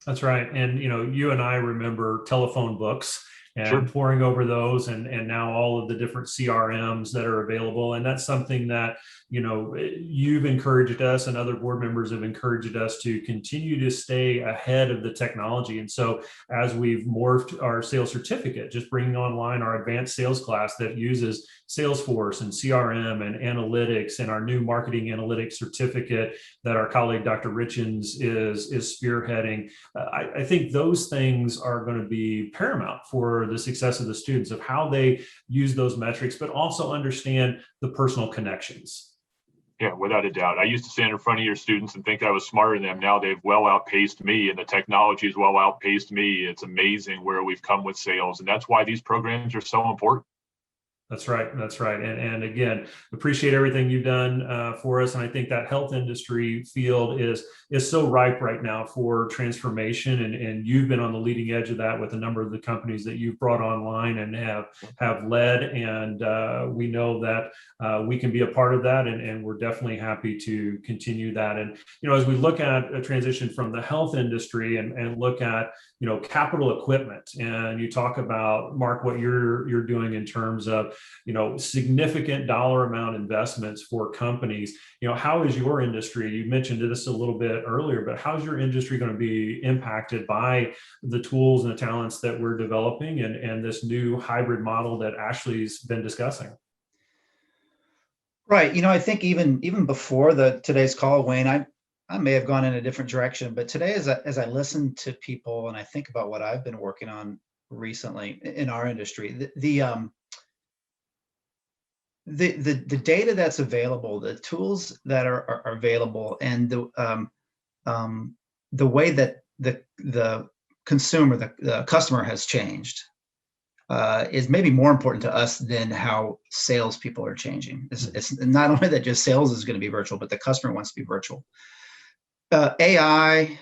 Speaker 8: That's right. And, you and I remember telephone books and
Speaker 3: Sure.
Speaker 8: pouring over those and now all of the different CRMs that are available. And that's something that, you've encouraged us and other board members have encouraged us to continue to stay ahead of the technology. And so as we've morphed our sales certificate, just bringing online our advanced sales class that uses Salesforce and CRM and analytics, and our new marketing analytics certificate that our colleague, Dr. Richens, is spearheading. I think those things are going to be paramount for the success of the students, of how they use those metrics, but also understand the personal connections.
Speaker 3: Yeah, without a doubt. I used to stand in front of your students and think I was smarter than them. Now they've well outpaced me, and the technology has well outpaced me. It's amazing where we've come with sales, and that's why these programs are so important.
Speaker 8: That's right. That's right. And again, appreciate everything you've done for us. And I think that health industry field is so ripe right now for transformation. And you've been on the leading edge of that with a number of the companies that you've brought online and have led. And we know that we can be a part of that. And we're definitely happy to continue that. And, as we look at a transition from the health industry and look at, capital equipment, and you talk about, Mark, what you're doing in terms of, significant dollar amount investments for companies. How is your industry, you mentioned this a little bit earlier, but how's your industry going to be impacted by the tools and the talents that we're developing and this new hybrid model that Ashley's been discussing?
Speaker 9: Right. I think even before today's call, Wayne, I may have gone in a different direction, but today, as I listen to people and I think about what I've been working on recently in our industry, the data that's available, the tools that are available, and the way that the consumer, the customer has changed is maybe more important to us than how salespeople are changing. It's not only that just sales is going to be virtual, but the customer wants to be virtual. AI,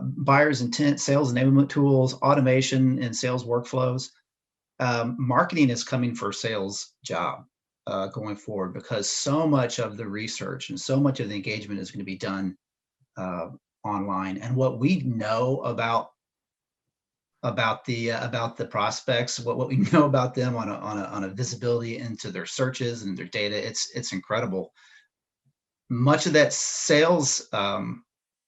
Speaker 9: buyer's intent, sales enablement tools, automation and sales workflows. Marketing is coming for sales job. going forward, because so much of the research and so much of the engagement is going to be done online. And what we know about the prospects, what we know about them on a visibility into their searches and their data, it's incredible. Much of that sales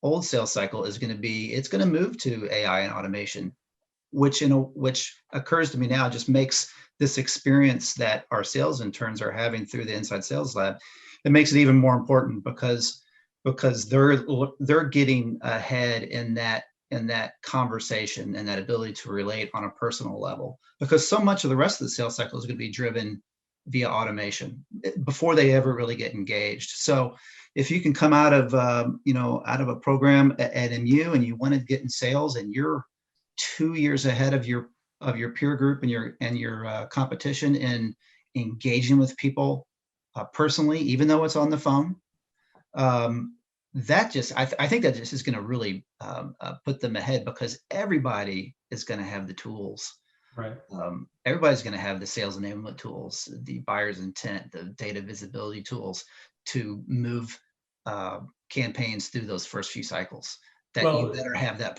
Speaker 9: old sales cycle is going to move to AI and automation, which occurs to me now just makes this experience that our sales interns are having through the Inside Sales Lab, it makes it even more important because they're getting ahead in that conversation and that ability to relate on a personal level, because so much of the rest of the sales cycle is going to be driven via automation before they ever really get engaged. So if you can come out of a program at MU and you want to get in sales and you're 2 years ahead of your peer group and your competition in engaging with people personally, even though it's on the phone, I think that just is going to really put them ahead, because everybody is going to have the tools.
Speaker 8: Right.
Speaker 9: Everybody's going to have the sales enablement tools, the buyer's intent, the data visibility tools to move campaigns through those first few cycles. You better have that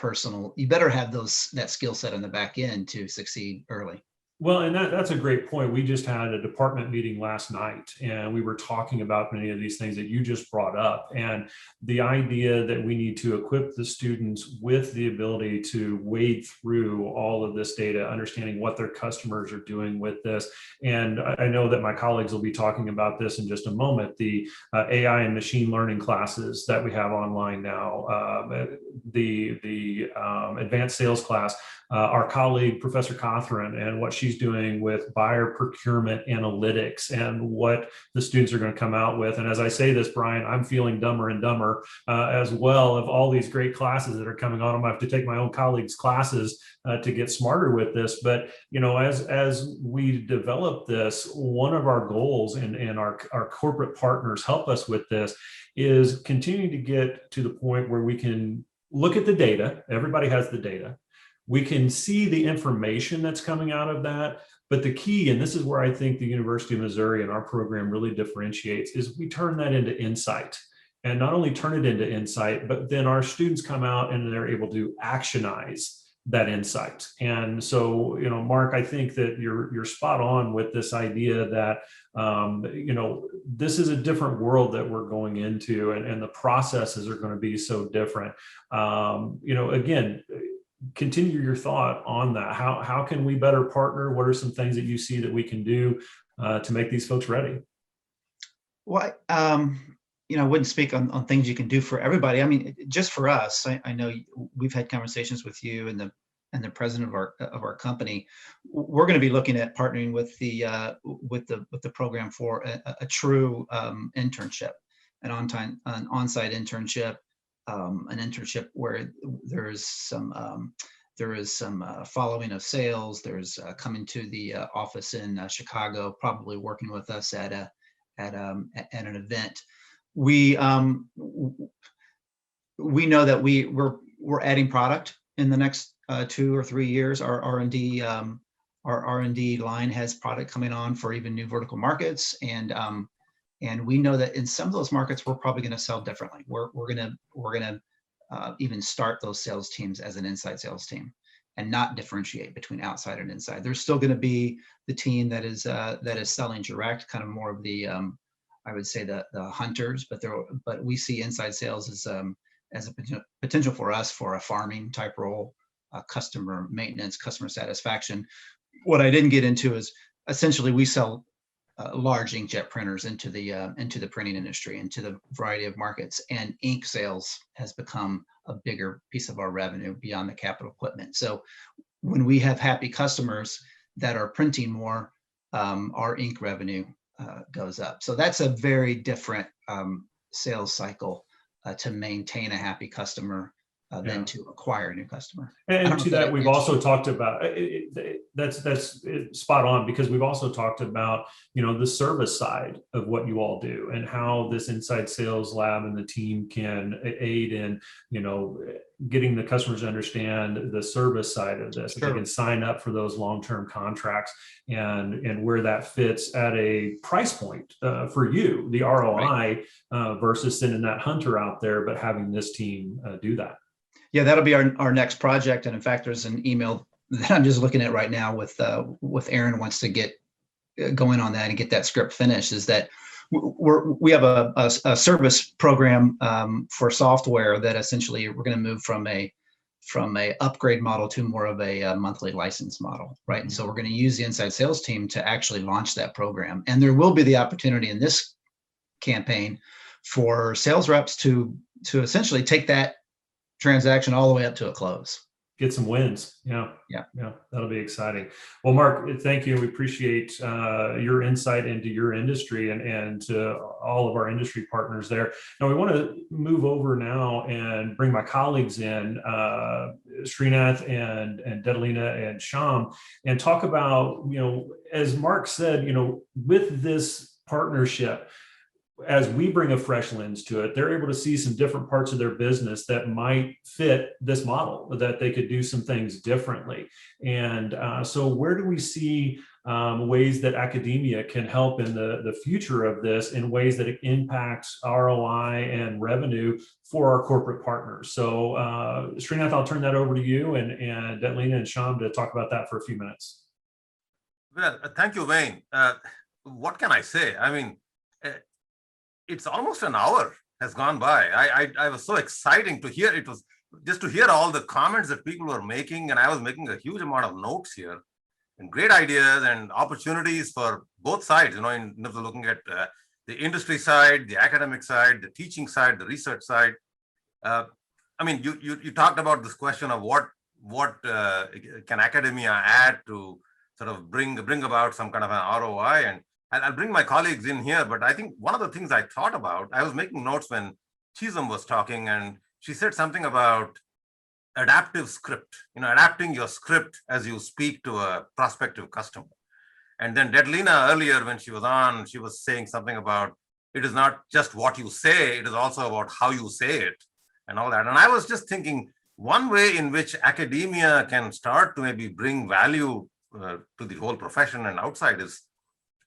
Speaker 9: skill set on the back end to succeed early.
Speaker 8: Well, and that's a great point. We just had a department meeting last night, and we were talking about many of these things that you just brought up, and the idea that we need to equip the students with the ability to wade through all of this data, understanding what their customers are doing with this. And I know that my colleagues will be talking about this in just a moment, the AI and machine learning classes that we have online now, the advanced sales class, our colleague, Professor Cothran, and what she's doing with buyer procurement analytics and what the students are going to come out with. And as I say this, Brian, I'm feeling dumber and dumber as well of all these great classes that are coming on. I'm going to have to take my own colleagues' classes to get smarter with this. But, as we develop this, one of our goals and our corporate partners help us with this is continuing to get to the point where we can look at the data. Everybody has the data. We can see the information that's coming out of that. But the key, and this is where I think the University of Missouri and our program really differentiates, is we turn that into insight. And not only turn it into insight, but then our students come out and they're able to actionize that insight. And so, Mark, I think that you're spot on with this idea that, this is a different world that we're going into, and the processes are going to be so different. Again, continue your thought on that. How can we better partner? What are some things that you see that we can do to make these folks ready?
Speaker 9: Well, I wouldn't speak on things you can do for everybody. I mean, just for us, I know we've had conversations with you and the president of our company. We're going to be looking at partnering with the program for a true internship, an on-site internship. An internship where there is some following of sales. There's coming to the office in Chicago, probably working with us at an event. We know that we're adding product in the next 2 or 3 years. Our R&D line has product coming on for even new vertical markets, and we know that in some of those markets, we're probably going to sell differently. We're going to even start those sales teams as an inside sales team, and not differentiate between outside and inside. There's still going to be the team that is selling direct, kind of more of the I would say the hunters, but we see inside sales as a potential for us for a farming type role, customer maintenance, customer satisfaction. What I didn't get into is essentially we sell large inkjet printers into the printing industry, into the variety of markets, and ink sales has become a bigger piece of our revenue beyond the capital equipment. So when we have happy customers that are printing more, our ink revenue goes up. So that's a very different sales cycle to maintain a happy customer than to acquire a new customer.
Speaker 8: And to that, we've also talked about that's spot on, because we've also talked about, the service side of what you all do and how this inside sales lab and the team can aid in, getting the customers to understand the service side of this. If they can sign up for those long-term contracts and where that fits at a price point for you, the ROI, versus sending that hunter out there, but having this team do that.
Speaker 9: Yeah, that'll be our next project. And in fact, there's an email that I'm just looking at right now with Aaron wants to get going on that and get that script finished. Is that we have a service program for software that essentially we're going to move from a upgrade model to more of a monthly license model, right? And so we're going to use the inside sales team to actually launch that program. And there will be the opportunity in this campaign for sales reps to essentially take that transaction all the way up to a close.
Speaker 8: Get some wins. Yeah. That'll be exciting. Well, Mark, thank you. We appreciate your insight into your industry and to all of our industry partners there. Now we want to move over now and bring my colleagues in, Srinath and Dedalina and Sham, and talk about, as Mark said, with this partnership, as we bring a fresh lens to it, they're able to see some different parts of their business that might fit this model, that they could do some things differently. And so where do we see ways that academia can help in the future of this in ways that it impacts ROI and revenue for our corporate partners? So Srinath, I'll turn that over to you and Dedalina and Sham to talk about that for a few minutes.
Speaker 2: Well, thank you, Wayne. What can I say? I mean, it's almost an hour has gone by. I was so exciting to hear. It was just to hear all the comments that people were making, and I was making a huge amount of notes here, and great ideas and opportunities for both sides. In terms of looking at the industry side, the academic side, the teaching side, the research side. I mean, you talked about this question of what can academia add to sort of bring about some kind of an ROI, and I'll bring my colleagues in here, but I think one of the things I thought about, I was making notes when Chisholm was talking, and she said something about adaptive script, adapting your script as you speak to a prospective customer. And then Dedalina earlier, when she was on, she was saying something about it is not just what you say, it is also about how you say it and all that. And I was just thinking one way in which academia can start to maybe bring value to the whole profession and outside is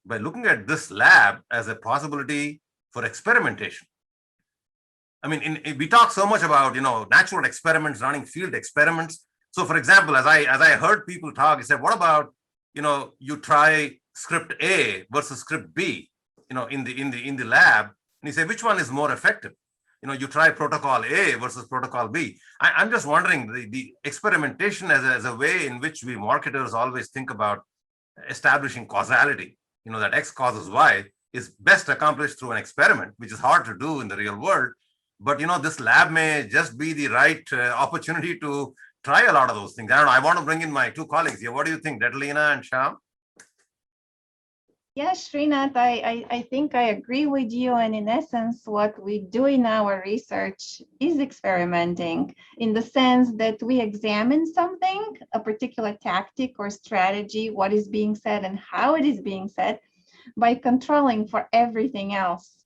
Speaker 2: by looking at this lab as a possibility for experimentation. I mean, we talk so much about, natural experiments, running field experiments. So for example, as I heard people talk, I said, what about, you try script A versus script B, in the lab, and you say, which one is more effective? You try protocol A versus protocol B. I'm just wondering the experimentation as a way in which we marketers always think about establishing causality. That X causes Y is best accomplished through an experiment, which is hard to do in the real world. But, this lab may just be the right opportunity to try a lot of those things. I don't know. I want to bring in my two colleagues here. What do you think, Dedalina and Sham?
Speaker 7: Yes, Srinath, I think I agree with you. And in essence, what we do in our research is experimenting in the sense that we examine something, a particular tactic or strategy, what is being said and how it is being said, by controlling for everything else.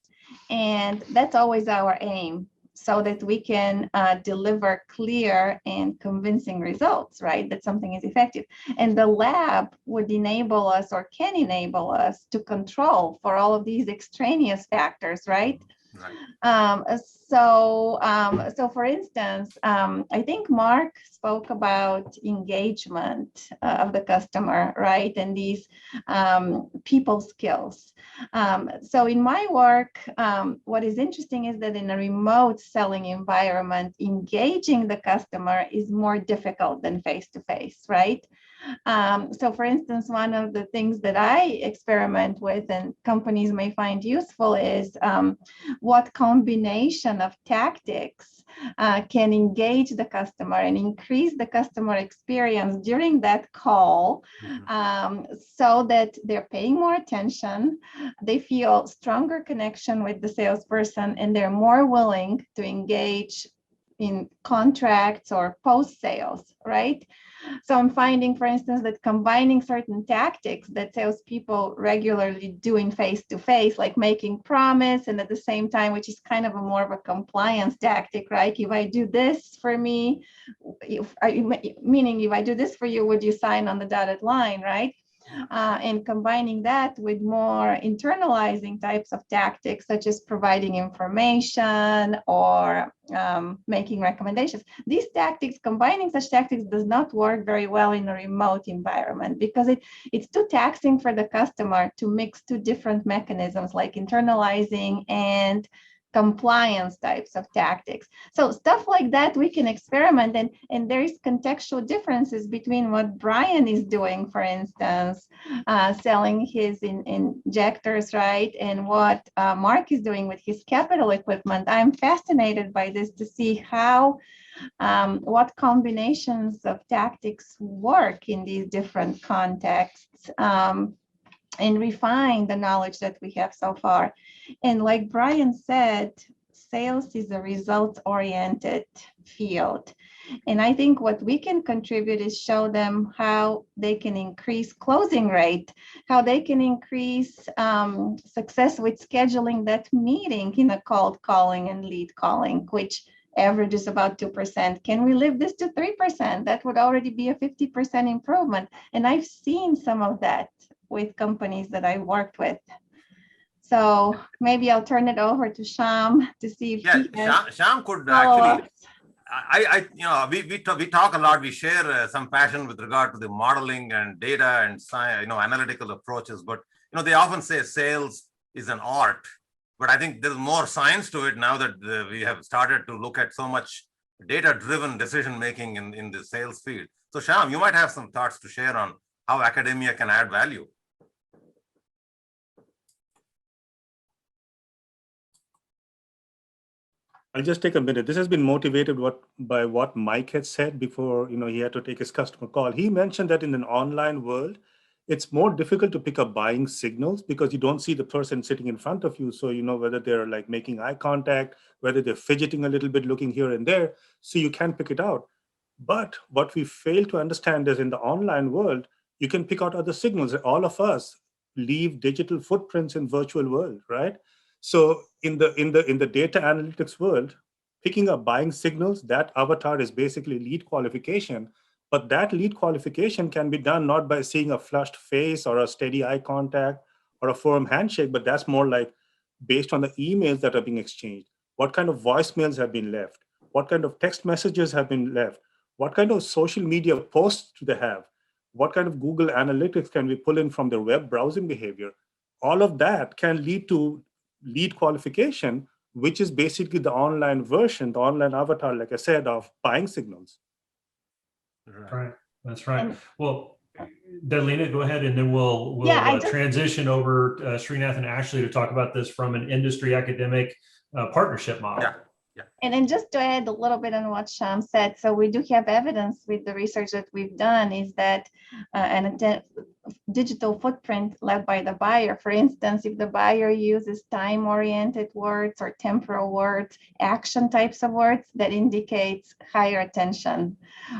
Speaker 7: And that's always our aim, so that we can deliver clear and convincing results, right? That something is effective. And the lab would enable us, or can enable us, to control for all of these extraneous factors, right? Right. So for instance, I think Mark spoke about engagement of the customer, right? And these people skills. So in my work, what is interesting is that in a remote selling environment, engaging the customer is more difficult than face-to-face, right? So for instance, one of the things that I experiment with and companies may find useful is what combination of tactics can engage the customer and increase the customer experience during that call, so that they're paying more attention, they feel stronger connection with the salesperson, and they're more willing to engage in contracts or post sales, right? So I'm finding, for instance, that combining certain tactics that salespeople regularly do in face-to-face, like making promise, and at the same time, which is kind of a more of a compliance tactic, right? If I do this for me, meaning if I do this for you, would you sign on the dotted line, right? And combining that with more internalizing types of tactics, such as providing information or making recommendations. These tactics, combining such tactics, does not work very well in a remote environment because it's too taxing for the customer to mix two different mechanisms like internalizing and compliance types of tactics. So stuff like that we can experiment, and there is contextual differences between what Brian is doing, for instance, selling his injectors, right, and what Mark is doing with his capital equipment. I'm fascinated by this to see how what combinations of tactics work in these different contexts, and refine the knowledge that we have so far. And like Brian said, sales is a results-oriented field. And I think what we can contribute is show them how they can increase closing rate, how they can increase success with scheduling that meeting in a cold calling and lead calling, which average is about 2%. Can we lift this to 3%? That would already be a 50% improvement. And I've seen some of that with companies that I worked with. So maybe I'll turn it over to Sham to see if he has
Speaker 2: Sham could
Speaker 7: follow-ups.
Speaker 2: actually, we talk a lot. We share some passion with regard to the modeling and data and science, analytical approaches. But they often say sales is an art. But I think there's more science to it now that we have started to look at so much data-driven decision making in the sales field. So Sham, you might have some thoughts to share on how academia can add value.
Speaker 6: I'll just take a minute. This has been motivated by what Mike had said before, he had to take his customer call. He mentioned that in an online world, it's more difficult to pick up buying signals because you don't see the person sitting in front of you. So you know whether they're like making eye contact, whether they're fidgeting a little bit, looking here and there. So you can pick it out. But what we fail to understand is in the online world, you can pick out other signals. All of us leave digital footprints in virtual world, right? So in the data analytics world, picking up buying signals, that avatar is basically lead qualification. But that lead qualification can be done not by seeing a flushed face or a steady eye contact or a firm handshake, but that's more like based on the emails that are being exchanged. What kind of voicemails have been left? What kind of text messages have been left? What kind of social media posts do they have? What kind of Google Analytics can we pull in from their web browsing behavior? All of that can lead to lead qualification, which is basically the online version, the online avatar, like I said, of buying signals.
Speaker 8: Right. That's right. Well, Delina, go ahead, and then we'll transition over Srinath and Ashley to talk about this from an industry academic partnership model.
Speaker 2: Yeah.
Speaker 7: And then just to add a little bit on what Sham said, so we do have evidence with the research that we've done is that a digital footprint led by the buyer, for instance, if the buyer uses time-oriented words or temporal words, action types of words, that indicates higher attention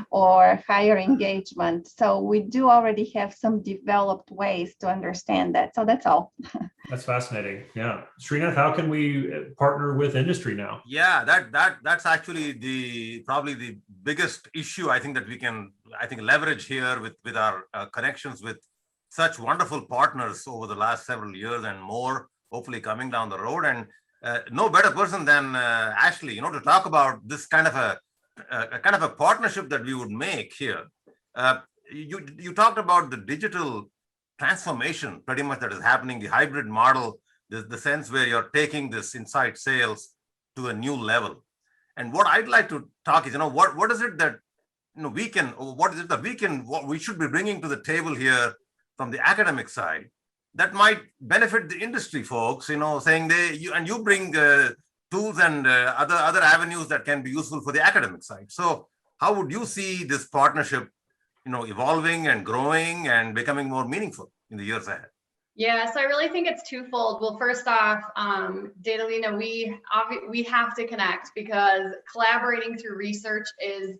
Speaker 7: or higher engagement. So we do already have some developed ways to understand that. So that's all.
Speaker 8: That's fascinating. Yeah. Srinath, how can we partner with industry now?
Speaker 2: Yeah, that's actually probably the biggest issue I think that we can leverage here with our connections with such wonderful partners over the last several years and more, hopefully coming down the road. And no better person than Ashley, to talk about this kind of a partnership that we would make here. You talked about the digital transformation pretty much that is happening, the hybrid model, the sense where you're taking this inside sales to a new level. And what I'd like to talk is, what is it that what we should be bringing to the table here from the academic side that might benefit the industry folks, saying you bring tools and other avenues that can be useful for the academic side. So how would you see this partnership evolving and growing and becoming more meaningful in the years ahead?
Speaker 11: Yeah, so I really think it's twofold. Well, first off, Datalina, we have to connect, because collaborating through research is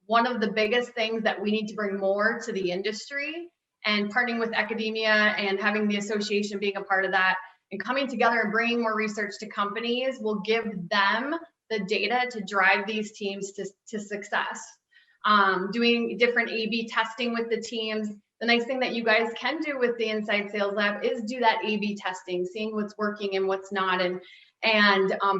Speaker 11: one of the biggest things that we need to bring more to the industry, and partnering with academia and having the association being a part of that and coming together and bringing more research to companies will give them the data to drive these teams to success. Doing different A/B testing with the teams. The nice thing that you guys can do with the Inside Sales Lab is do that A/B testing, seeing what's working and what's not, and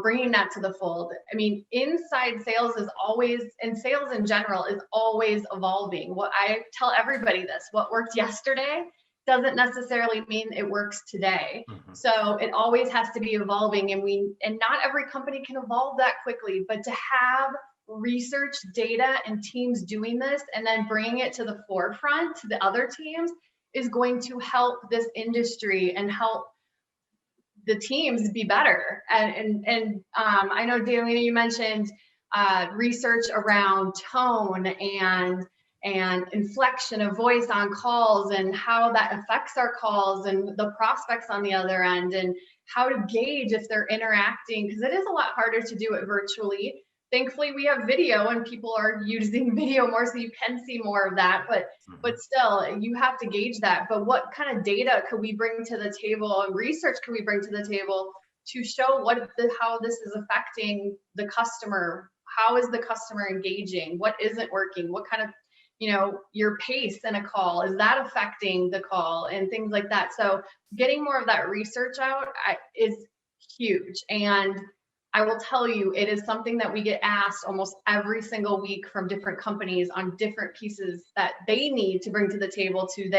Speaker 11: bringing that to the fold. I mean, inside sales is always, and sales in general is always evolving. What I tell everybody this, what worked yesterday doesn't necessarily mean it works today. So it always has to be evolving, and not every company can evolve that quickly, but to have research data and teams doing this and then bringing it to the forefront to the other teams is going to help this industry and help the teams be better. And I know, Datalina, you mentioned research around tone and inflection of voice on calls and how that affects our calls and the prospects on the other end, and how to gauge if they're interacting, because it is a lot harder to do it virtually. Thankfully, we have video and people are using video more, so you can see more of that, but still, you have to gauge that. But what kind of data could we bring to the table, and research could we bring to the table to show how this is affecting the customer? How is the customer engaging? What isn't working? What kind of, your pace in a call, is that affecting the call, and things like that. So getting more of that research out is huge. And I will tell you, it is something that we get asked almost every single week from different companies on different pieces that they need to bring to the table to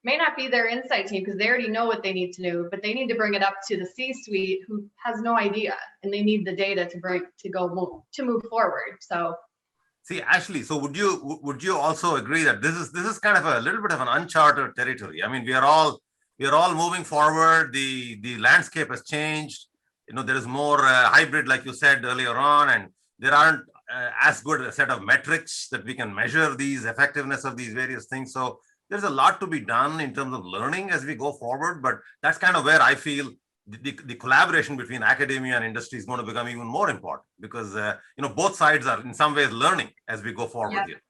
Speaker 11: may not be their insight team, because they already know what they need to do, but they need to bring it up to the C-suite who has no idea, and they need the data to move forward. So.
Speaker 2: See, Ashley, so would you also agree that this is kind of a little bit of an uncharted territory? I mean, we are all moving forward. The landscape has changed. There is more hybrid, like you said earlier on, and there aren't as good a set of metrics that we can measure these effectiveness of these various things. So there's a lot to be done in terms of learning as we go forward. But that's kind of where I feel the collaboration between academia and industry is going to become even more important, because both sides are in some ways learning as we go forward here.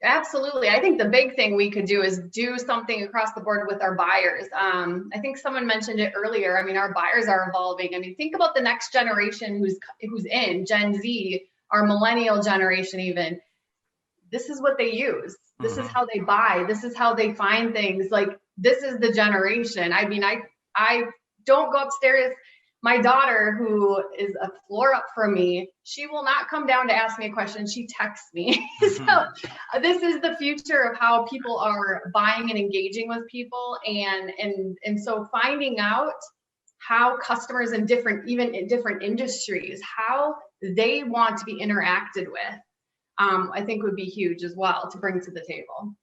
Speaker 11: Absolutely. I think the big thing we could do is do something across the board with our buyers. I think someone mentioned it earlier. I mean, our buyers are evolving. I mean, think about the next generation who's in Gen Z, our millennial generation even. This is what they use. This is how they buy. This is how they find things. Like, this is the generation. I mean, I don't go upstairs. My daughter, who is a floor up from me, she will not come down to ask me a question. She texts me. So this is the future of how people are buying and engaging with people. And so finding out how customers even in different industries, how they want to be interacted with, I think would be huge as well to bring to the table.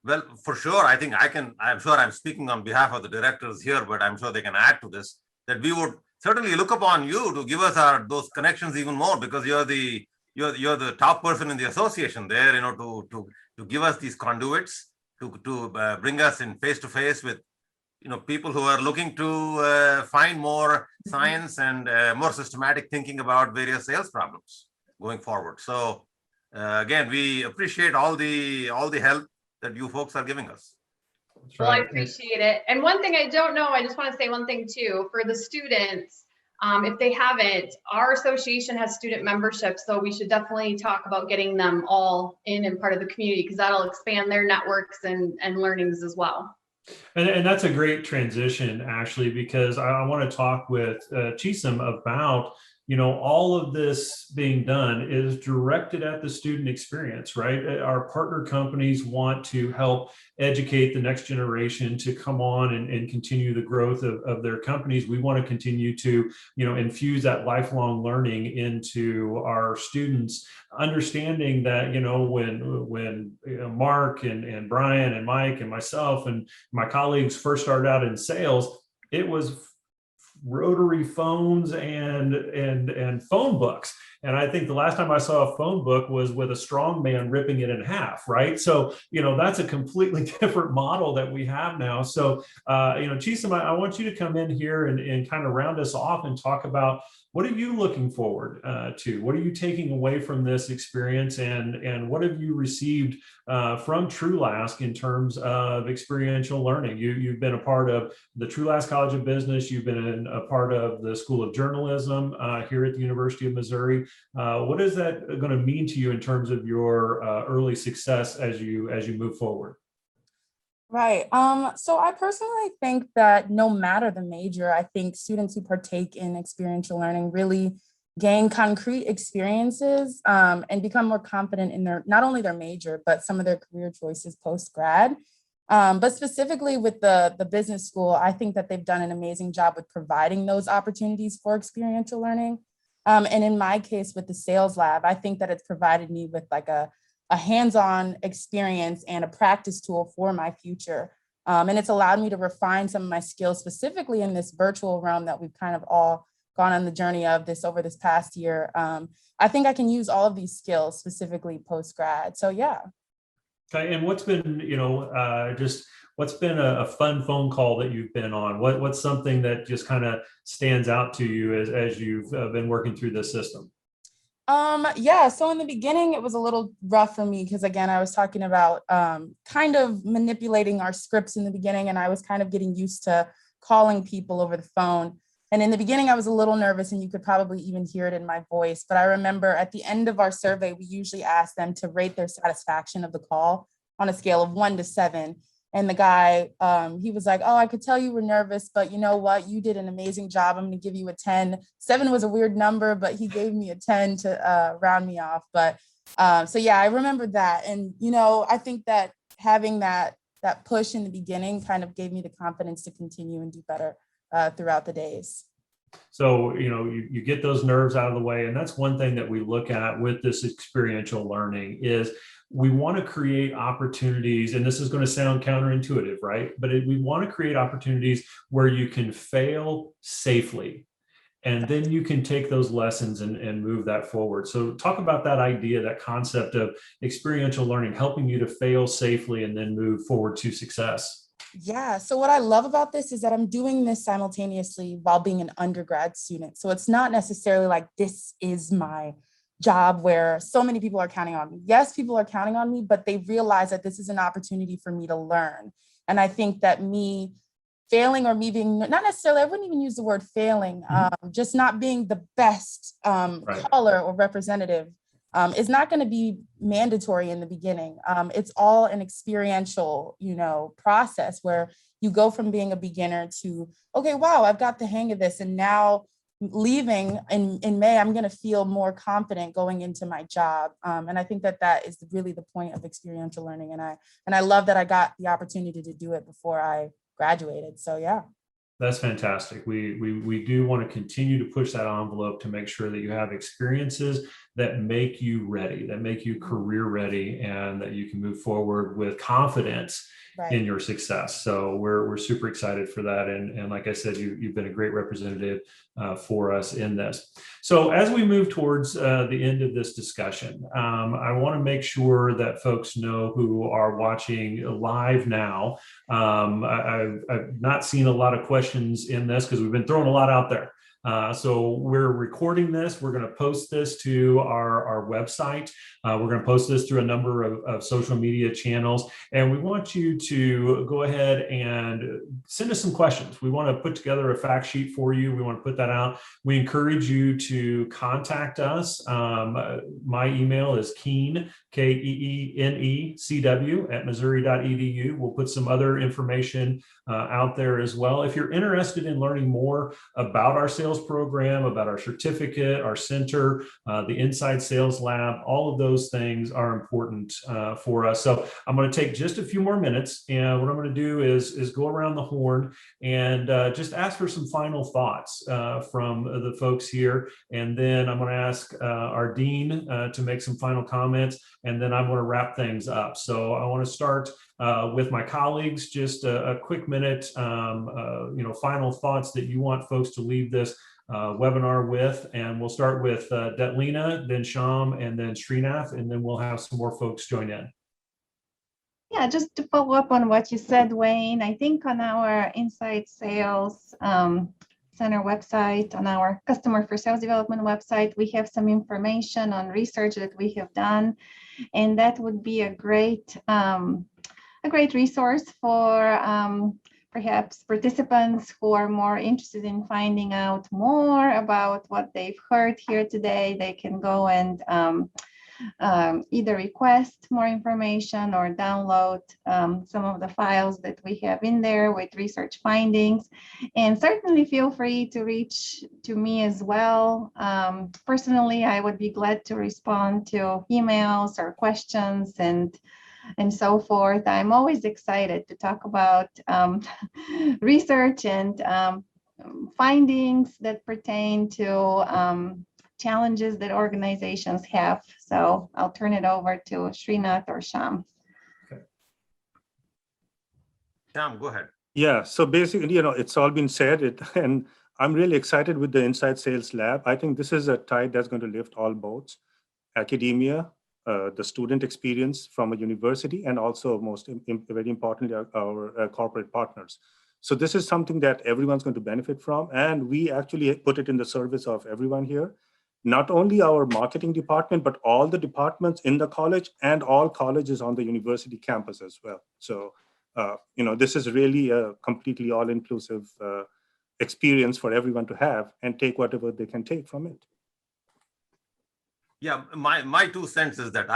Speaker 2: Well, for sure. I'm sure I'm speaking on behalf of the directors here, but I'm sure they can add to this, that we would certainly look upon you to give us those connections even more, because you're the top person in the association there, to give us these conduits, to bring us in face to face with people who are looking to find more science and more systematic thinking about various sales problems going forward. So again, we appreciate all the help that you folks are giving us.
Speaker 11: Well, I appreciate it. And one thing I don't know, I just want to say one thing too, for the students, if they haven't, our association has student membership, so we should definitely talk about getting them all in and part of the community, because that'll expand their networks and learnings as well.
Speaker 8: And that's a great transition, Ashley, because I want to talk with Chisholm about, all of this being done is directed at the student experience, right? Our partner companies want to help educate the next generation to come on and continue the growth of their companies. We want to continue to, infuse that lifelong learning into our students, understanding that, when Mark and Brian and Mike and myself and my colleagues first started out in sales, it was rotary phones and phone books. And I think the last time I saw a phone book was with a strong man ripping it in half, right? So, that's a completely different model that we have now. So, Chisholm, I want you to come in here and kind of round us off and talk about what are you looking forward to? What are you taking away from this experience, and what have you received from Trulaske in terms of experiential learning? You've been a part of the Trulaske College of Business. You've been a part of the School of Journalism here at the University of Missouri. What is that going to mean to you in terms of your early success as you move forward?
Speaker 10: Right. So I personally think that no matter the major, I think students who partake in experiential learning really gain concrete experiences and become more confident in not only their major, but some of their career choices post-grad. But specifically with the business school, I think that they've done an amazing job with providing those opportunities for experiential learning. And in my case with the sales lab, I think that it's provided me with like a hands-on experience and a practice tool for my future. And it's allowed me to refine some of my skills, specifically in this virtual realm that we've kind of all gone on the journey of this over this past year. I think I can use all of these skills specifically post-grad. So yeah.
Speaker 8: Okay, and what's been, what's been a fun phone call that you've been on? What's something that just kind of stands out to you as you've been working through this system?
Speaker 10: Yeah, so in the beginning, it was a little rough for me because, again, I was talking about kind of manipulating our scripts in the beginning, and I was kind of getting used to calling people over the phone. And in the beginning, I was a little nervous, and you could probably even hear it in my voice. But I remember at the end of our survey, we usually ask them to rate their satisfaction of the call on a scale of 1 to 7. And the guy, he was like, "Oh, I could tell you were nervous, but you know what? You did an amazing job. I'm going to give you a 10. 7 was a weird number, but he gave me a 10 to round me off." But so, yeah, I remember that. And, I think that having that push in the beginning kind of gave me the confidence to continue and do better throughout the days.
Speaker 8: So, you get those nerves out of the way. And that's one thing that we look at with this experiential learning is we want to create opportunities, and this is going to sound counterintuitive, right? But we want to create opportunities where you can fail safely, and then you can take those lessons and move that forward. So talk about that idea, that concept of experiential learning, helping you to fail safely and then move forward to success.
Speaker 10: Yeah. So what I love about this is that I'm doing this simultaneously while being an undergrad student. So it's not necessarily like this is my job where so many people are counting on me. Yes, people are counting on me, but they realize that this is an opportunity for me to learn. And I think that me failing or me being, not necessarily, I wouldn't even use the word failing, just not being the best caller or representative is not going to be mandatory in the beginning. It's all an experiential, process where you go from being a beginner to, okay, wow, I've got the hang of this. And now leaving in May, I'm going to feel more confident going into my job. And I think that is really the point of experiential learning. And I love that I got the opportunity to do it before I graduated. So, yeah.
Speaker 8: That's fantastic. We do want to continue to push that envelope to make sure that you have experiences that make you ready, that make you career ready, and that you can move forward with confidence in your success. So we're super excited for that. And like I said, you've been a great representative for us in this. So as we move towards the end of this discussion, I want to make sure that folks know who are watching live now. I've not seen a lot of questions in this because we've been throwing a lot out there. So we're recording this. We're going to post this to our website. We're going to post this through a number of social media channels. And we want you to go ahead and send us some questions. We want to put together a fact sheet for you. We want to put that out. We encourage you to contact us. My email is Keen, KEENECW @missouri.edu. We'll put some other information out there as well. If you're interested in learning more about our sales program, about our certificate, our center, the Inside Sales Lab, all of those things are important for us. So I'm going to take just a few more minutes, and what I'm going to do is go around the horn and just ask for some final thoughts from the folks here. And then I'm going to ask our dean to make some final comments, and then I'm going to wrap things up. So I want to start with my colleagues, just a quick minute, final thoughts that you want folks to leave this webinar with. And we'll start with Detlina, then Sham, and then Srinath, and then we'll have some more folks join in.
Speaker 7: Yeah, just to follow up on what you said, Wayne, I think on our Inside Sales Center website, on our Customer for Sales Development website, we have some information on research that we have done, and that would be a great resource for perhaps participants who are more interested in finding out more about what they've heard here today. They can go and either request more information or download some of the files that we have in there with research findings. And certainly feel free to reach to me as well. Personally, I would be glad to respond to emails or questions and so forth. I'm always excited to talk about research and findings that pertain to challenges that organizations have. So I'll turn it over to Srinath or Sham.
Speaker 2: Sham, go ahead.
Speaker 6: Yeah, so basically, it's all been said, and I'm really excited with the Inside Sales Lab. I think this is a tide that's going to lift all boats: academia, the student experience from a university, and also very importantly, our corporate partners. So this is something that everyone's going to benefit from, and we actually put it in the service of everyone here. Not only our marketing department, but all the departments in the college and all colleges on the university campus as well. So, this is really a completely all-inclusive experience for everyone to have and take whatever they can take from it.
Speaker 2: Yeah, my 2 cents is that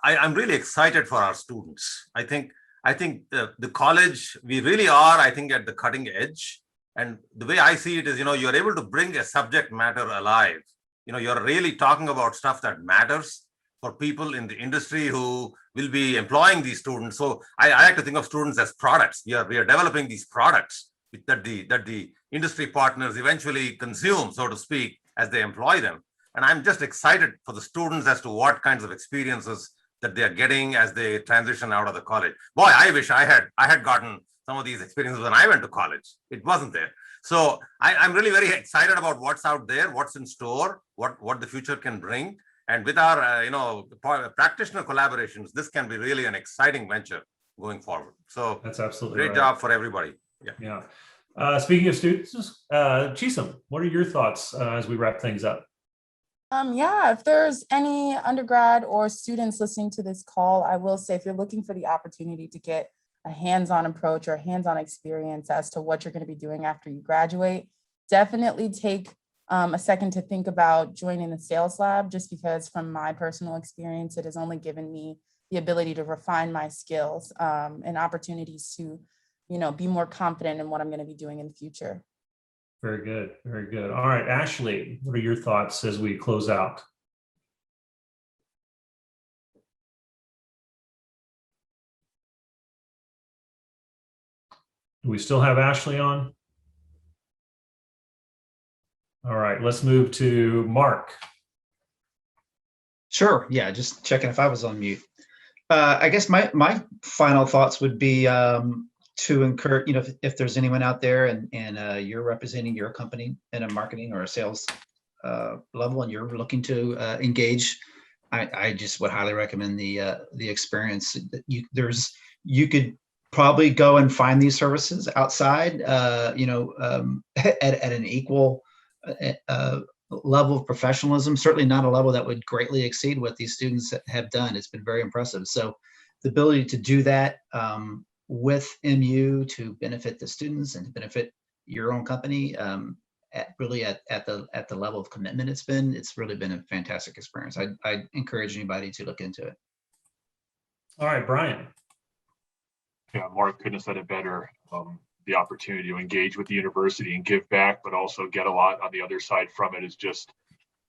Speaker 2: I'm really excited for our students. I think the college, we really are, I think, at the cutting edge. And the way I see it is, you're able to bring a subject matter alive. You're really talking about stuff that matters for people in the industry who will be employing these students. So I like to think of students as products. We are developing these products that the industry partners eventually consume, so to speak, as they employ them. And I'm just excited for the students as to what kinds of experiences that they're getting as they transition out of the college. Boy, I wish I had gotten some of these experiences when I went to college. It wasn't there. So I'm really very excited about what's out there, what's in store, what the future can bring. And with our practitioner collaborations, this can be really an exciting venture going forward. So
Speaker 8: that's absolutely
Speaker 2: great
Speaker 8: right.
Speaker 2: job for everybody.
Speaker 8: Yeah. Speaking of students, Chisholm, what are your thoughts as we wrap things up?
Speaker 10: Yeah, if there's any undergrad or students listening to this call, I will say if you're looking for the opportunity to get a hands-on approach or hands-on experience as to what you're going to be doing after you graduate, definitely take a second to think about joining the sales lab, just because from my personal experience, it has only given me the ability to refine my skills and opportunities to, be more confident in what I'm going to be doing in the future.
Speaker 8: Very good. Very good. All right, Ashley, what are your thoughts as we close out? Do we still have Ashley on? All right, let's move to Mark.
Speaker 9: Sure. Yeah, just checking if I was on mute. I guess my final thoughts would be to encourage, if there's anyone out there and you're representing your company in a marketing or a sales level and you're looking to engage, I just would highly recommend the experience. You could probably go and find these services outside, at an equal level of professionalism, certainly not a level that would greatly exceed what these students have done. It's been very impressive. So the ability to do that with MU to benefit the students and to benefit your own company, at the level of commitment it's really been a fantastic experience. I encourage anybody to look into it.
Speaker 8: All right, Brian.
Speaker 3: Yeah, Mark couldn't have said it better. The opportunity to engage with the university and give back, but also get a lot on the other side from it is just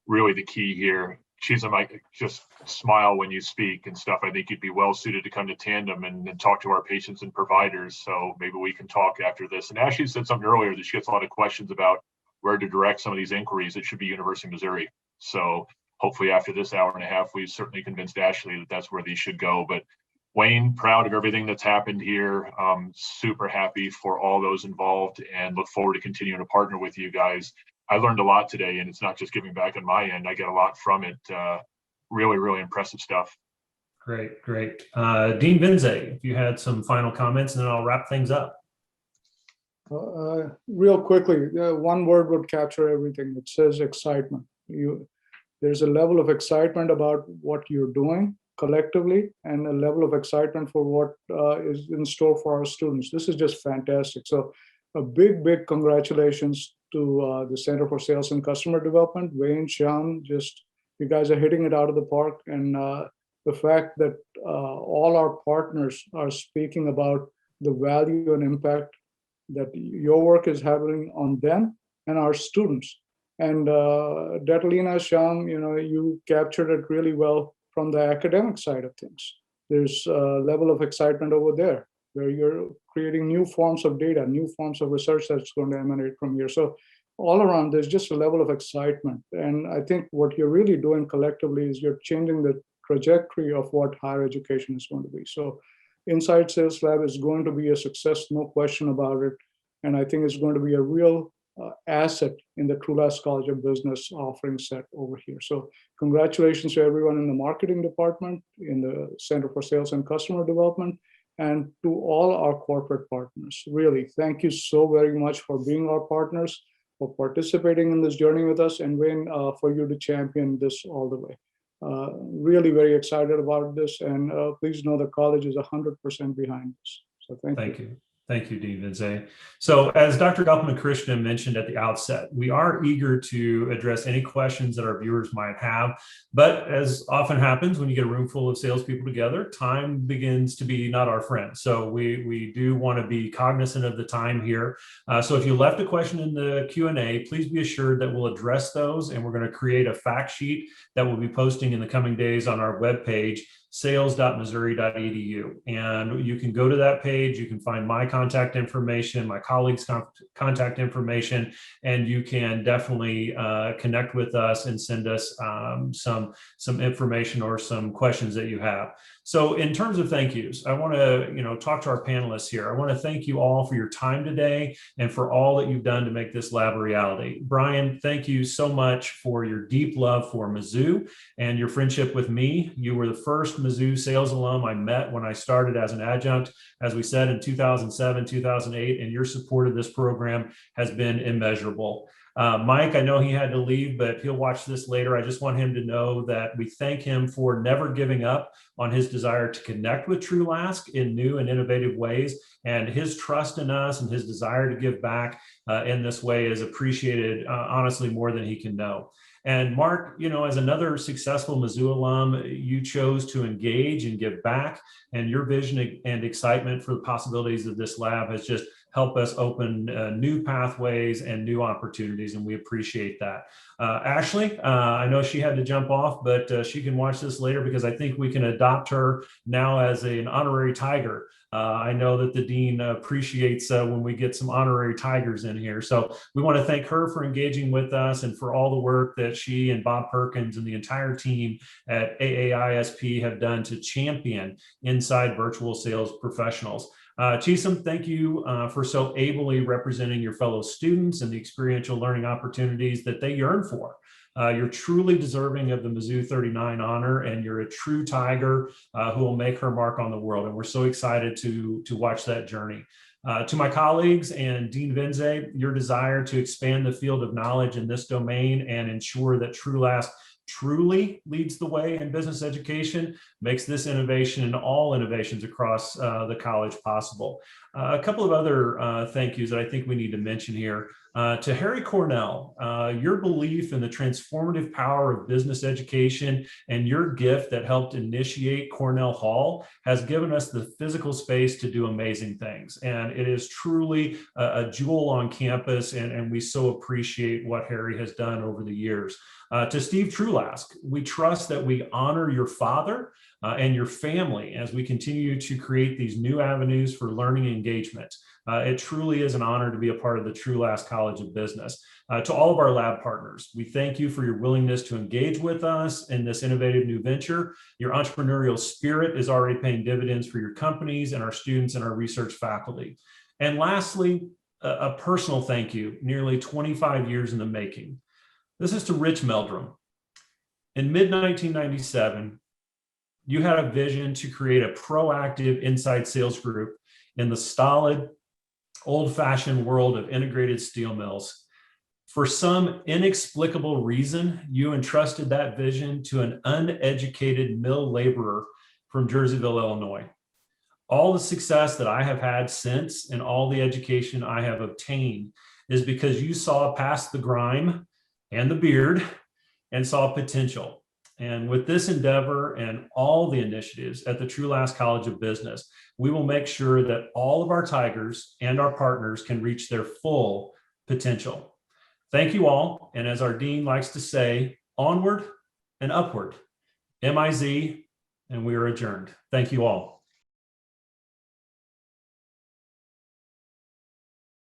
Speaker 3: really the key here. Chisholm, I just smile when you speak and stuff. I think you'd be well suited to come to Tandem and talk to our patients and providers. So maybe we can talk after this. And Ashley said something earlier that she gets a lot of questions about where to direct some of these inquiries. It should be University of Missouri. So hopefully after this hour and a half, we've certainly convinced Ashley that that's where these should go. But Wayne, proud of everything that's happened here. Super happy for all those involved and look forward to continuing to partner with you guys. I learned a lot today, and it's not just giving back on my end. I get a lot from it. Really, really impressive stuff.
Speaker 8: Great, great. Dean Vinze, if you had some final comments, and then I'll wrap things up.
Speaker 1: Real quickly, one word would capture everything. It says excitement. There's a level of excitement about what you're doing collectively, and a level of excitement for what is in store for our students. This is just fantastic. So a big, big congratulations to the Center for Sales and Customer Development, Wayne, Sean, you guys are hitting it out of the park. And the fact that all our partners are speaking about the value and impact that your work is having on them and our students. And Catalina, Sean, you captured it really well from the academic side of things. There's a level of excitement over there where you're creating new forms of data, new forms of research that's going to emanate from here. So all around, there's just a level of excitement. And I think what you're really doing collectively is you're changing the trajectory of what higher education is going to be. So Inside Sales Lab is going to be a success, no question about it. And I think it's going to be a real asset in the Trulaske College of Business offering set over here. So congratulations to everyone in the marketing department, in the Center for Sales and Customer Development, and to all our corporate partners. Really, thank you so very much for being our partners, for participating in this journey with us, and Wayne, for you to champion this all the way. Really very excited about this, and please know the college is 100% behind this. So thank you.
Speaker 8: Thank you, Dean Vinze. So as Dr. Gopalakrishnan mentioned at the outset, we are eager to address any questions that our viewers might have. But as often happens when you get a room full of salespeople together, time begins to be not our friend. So we do want to be cognizant of the time here. So if you left a question in the Q&A, please be assured that we'll address those, and we're going to create a fact sheet that we'll be posting in the coming days on our webpage, sales.missouri.edu. And you can go to that page, you can find my contact information, my colleagues' contact information, and you can definitely connect with us and send us some information or some questions that you have. So in terms of thank yous, I want to talk to our panelists here. I want to thank you all for your time today and for all that you've done to make this lab a reality. Brian, thank you so much for your deep love for Mizzou and your friendship with me. You were the first Mizzou sales alum I met when I started as an adjunct, as we said, in 2007, 2008, and your support of this program has been immeasurable. Mike, I know he had to leave, but he'll watch this later. I just want him to know that we thank him for never giving up on his desire to connect with Trulaske in new and innovative ways. And his trust in us and his desire to give back in this way is appreciated, honestly, more than he can know. And Mark, as another successful Mizzou alum, you chose to engage and give back, and your vision and excitement for the possibilities of this lab has just helped us open new pathways and new opportunities, and we appreciate that. Ashley, I know she had to jump off, but she can watch this later because I think we can adopt her now as an honorary Tiger. I know that the dean appreciates when we get some honorary Tigers in here. So we want to thank her for engaging with us and for all the work that she and Bob Perkins and the entire team at AAISP have done to champion inside virtual sales professionals. Chisholm, thank you for so ably representing your fellow students and the experiential learning opportunities that they yearn for. You're truly deserving of the Mizzou 39 honor, and you're a true Tiger who will make her mark on the world. And we're so excited to watch that journey. To my colleagues and Dean Vinze, your desire to expand the field of knowledge in this domain and ensure that Trulaske truly leads the way in business education makes this innovation and all innovations across the college possible. A couple of other thank yous that I think we need to mention here. To Harry Cornell, your belief in the transformative power of business education and your gift that helped initiate Cornell Hall has given us the physical space to do amazing things. And it is truly a jewel on campus, and we so appreciate what Harry has done over the years. To Steve Trulaske, we trust that we honor your father and your family as we continue to create these new avenues for learning and engagement. It truly is an honor to be a part of the Trulaske College of Business. To all of our lab partners, we thank you for your willingness to engage with us in this innovative new venture. Your entrepreneurial spirit is already paying dividends for your companies and our students and our research faculty. And lastly, a personal thank you, nearly 25 years in the making. This is to Rich Meldrum. In mid-1997, you had a vision to create a proactive inside sales group in the stolid, old-fashioned world of integrated steel mills. For some inexplicable reason, you entrusted that vision to an uneducated mill laborer from Jerseyville, Illinois. All the success that I have had since and all the education I have obtained is because you saw past the grime and the beard and saw potential. And with this endeavor and all the initiatives at the Trulaske College of Business, we will make sure that all of our Tigers and our partners can reach their full potential. Thank you all. And as our dean likes to say, onward and upward. MIZ, and we are adjourned. Thank you all.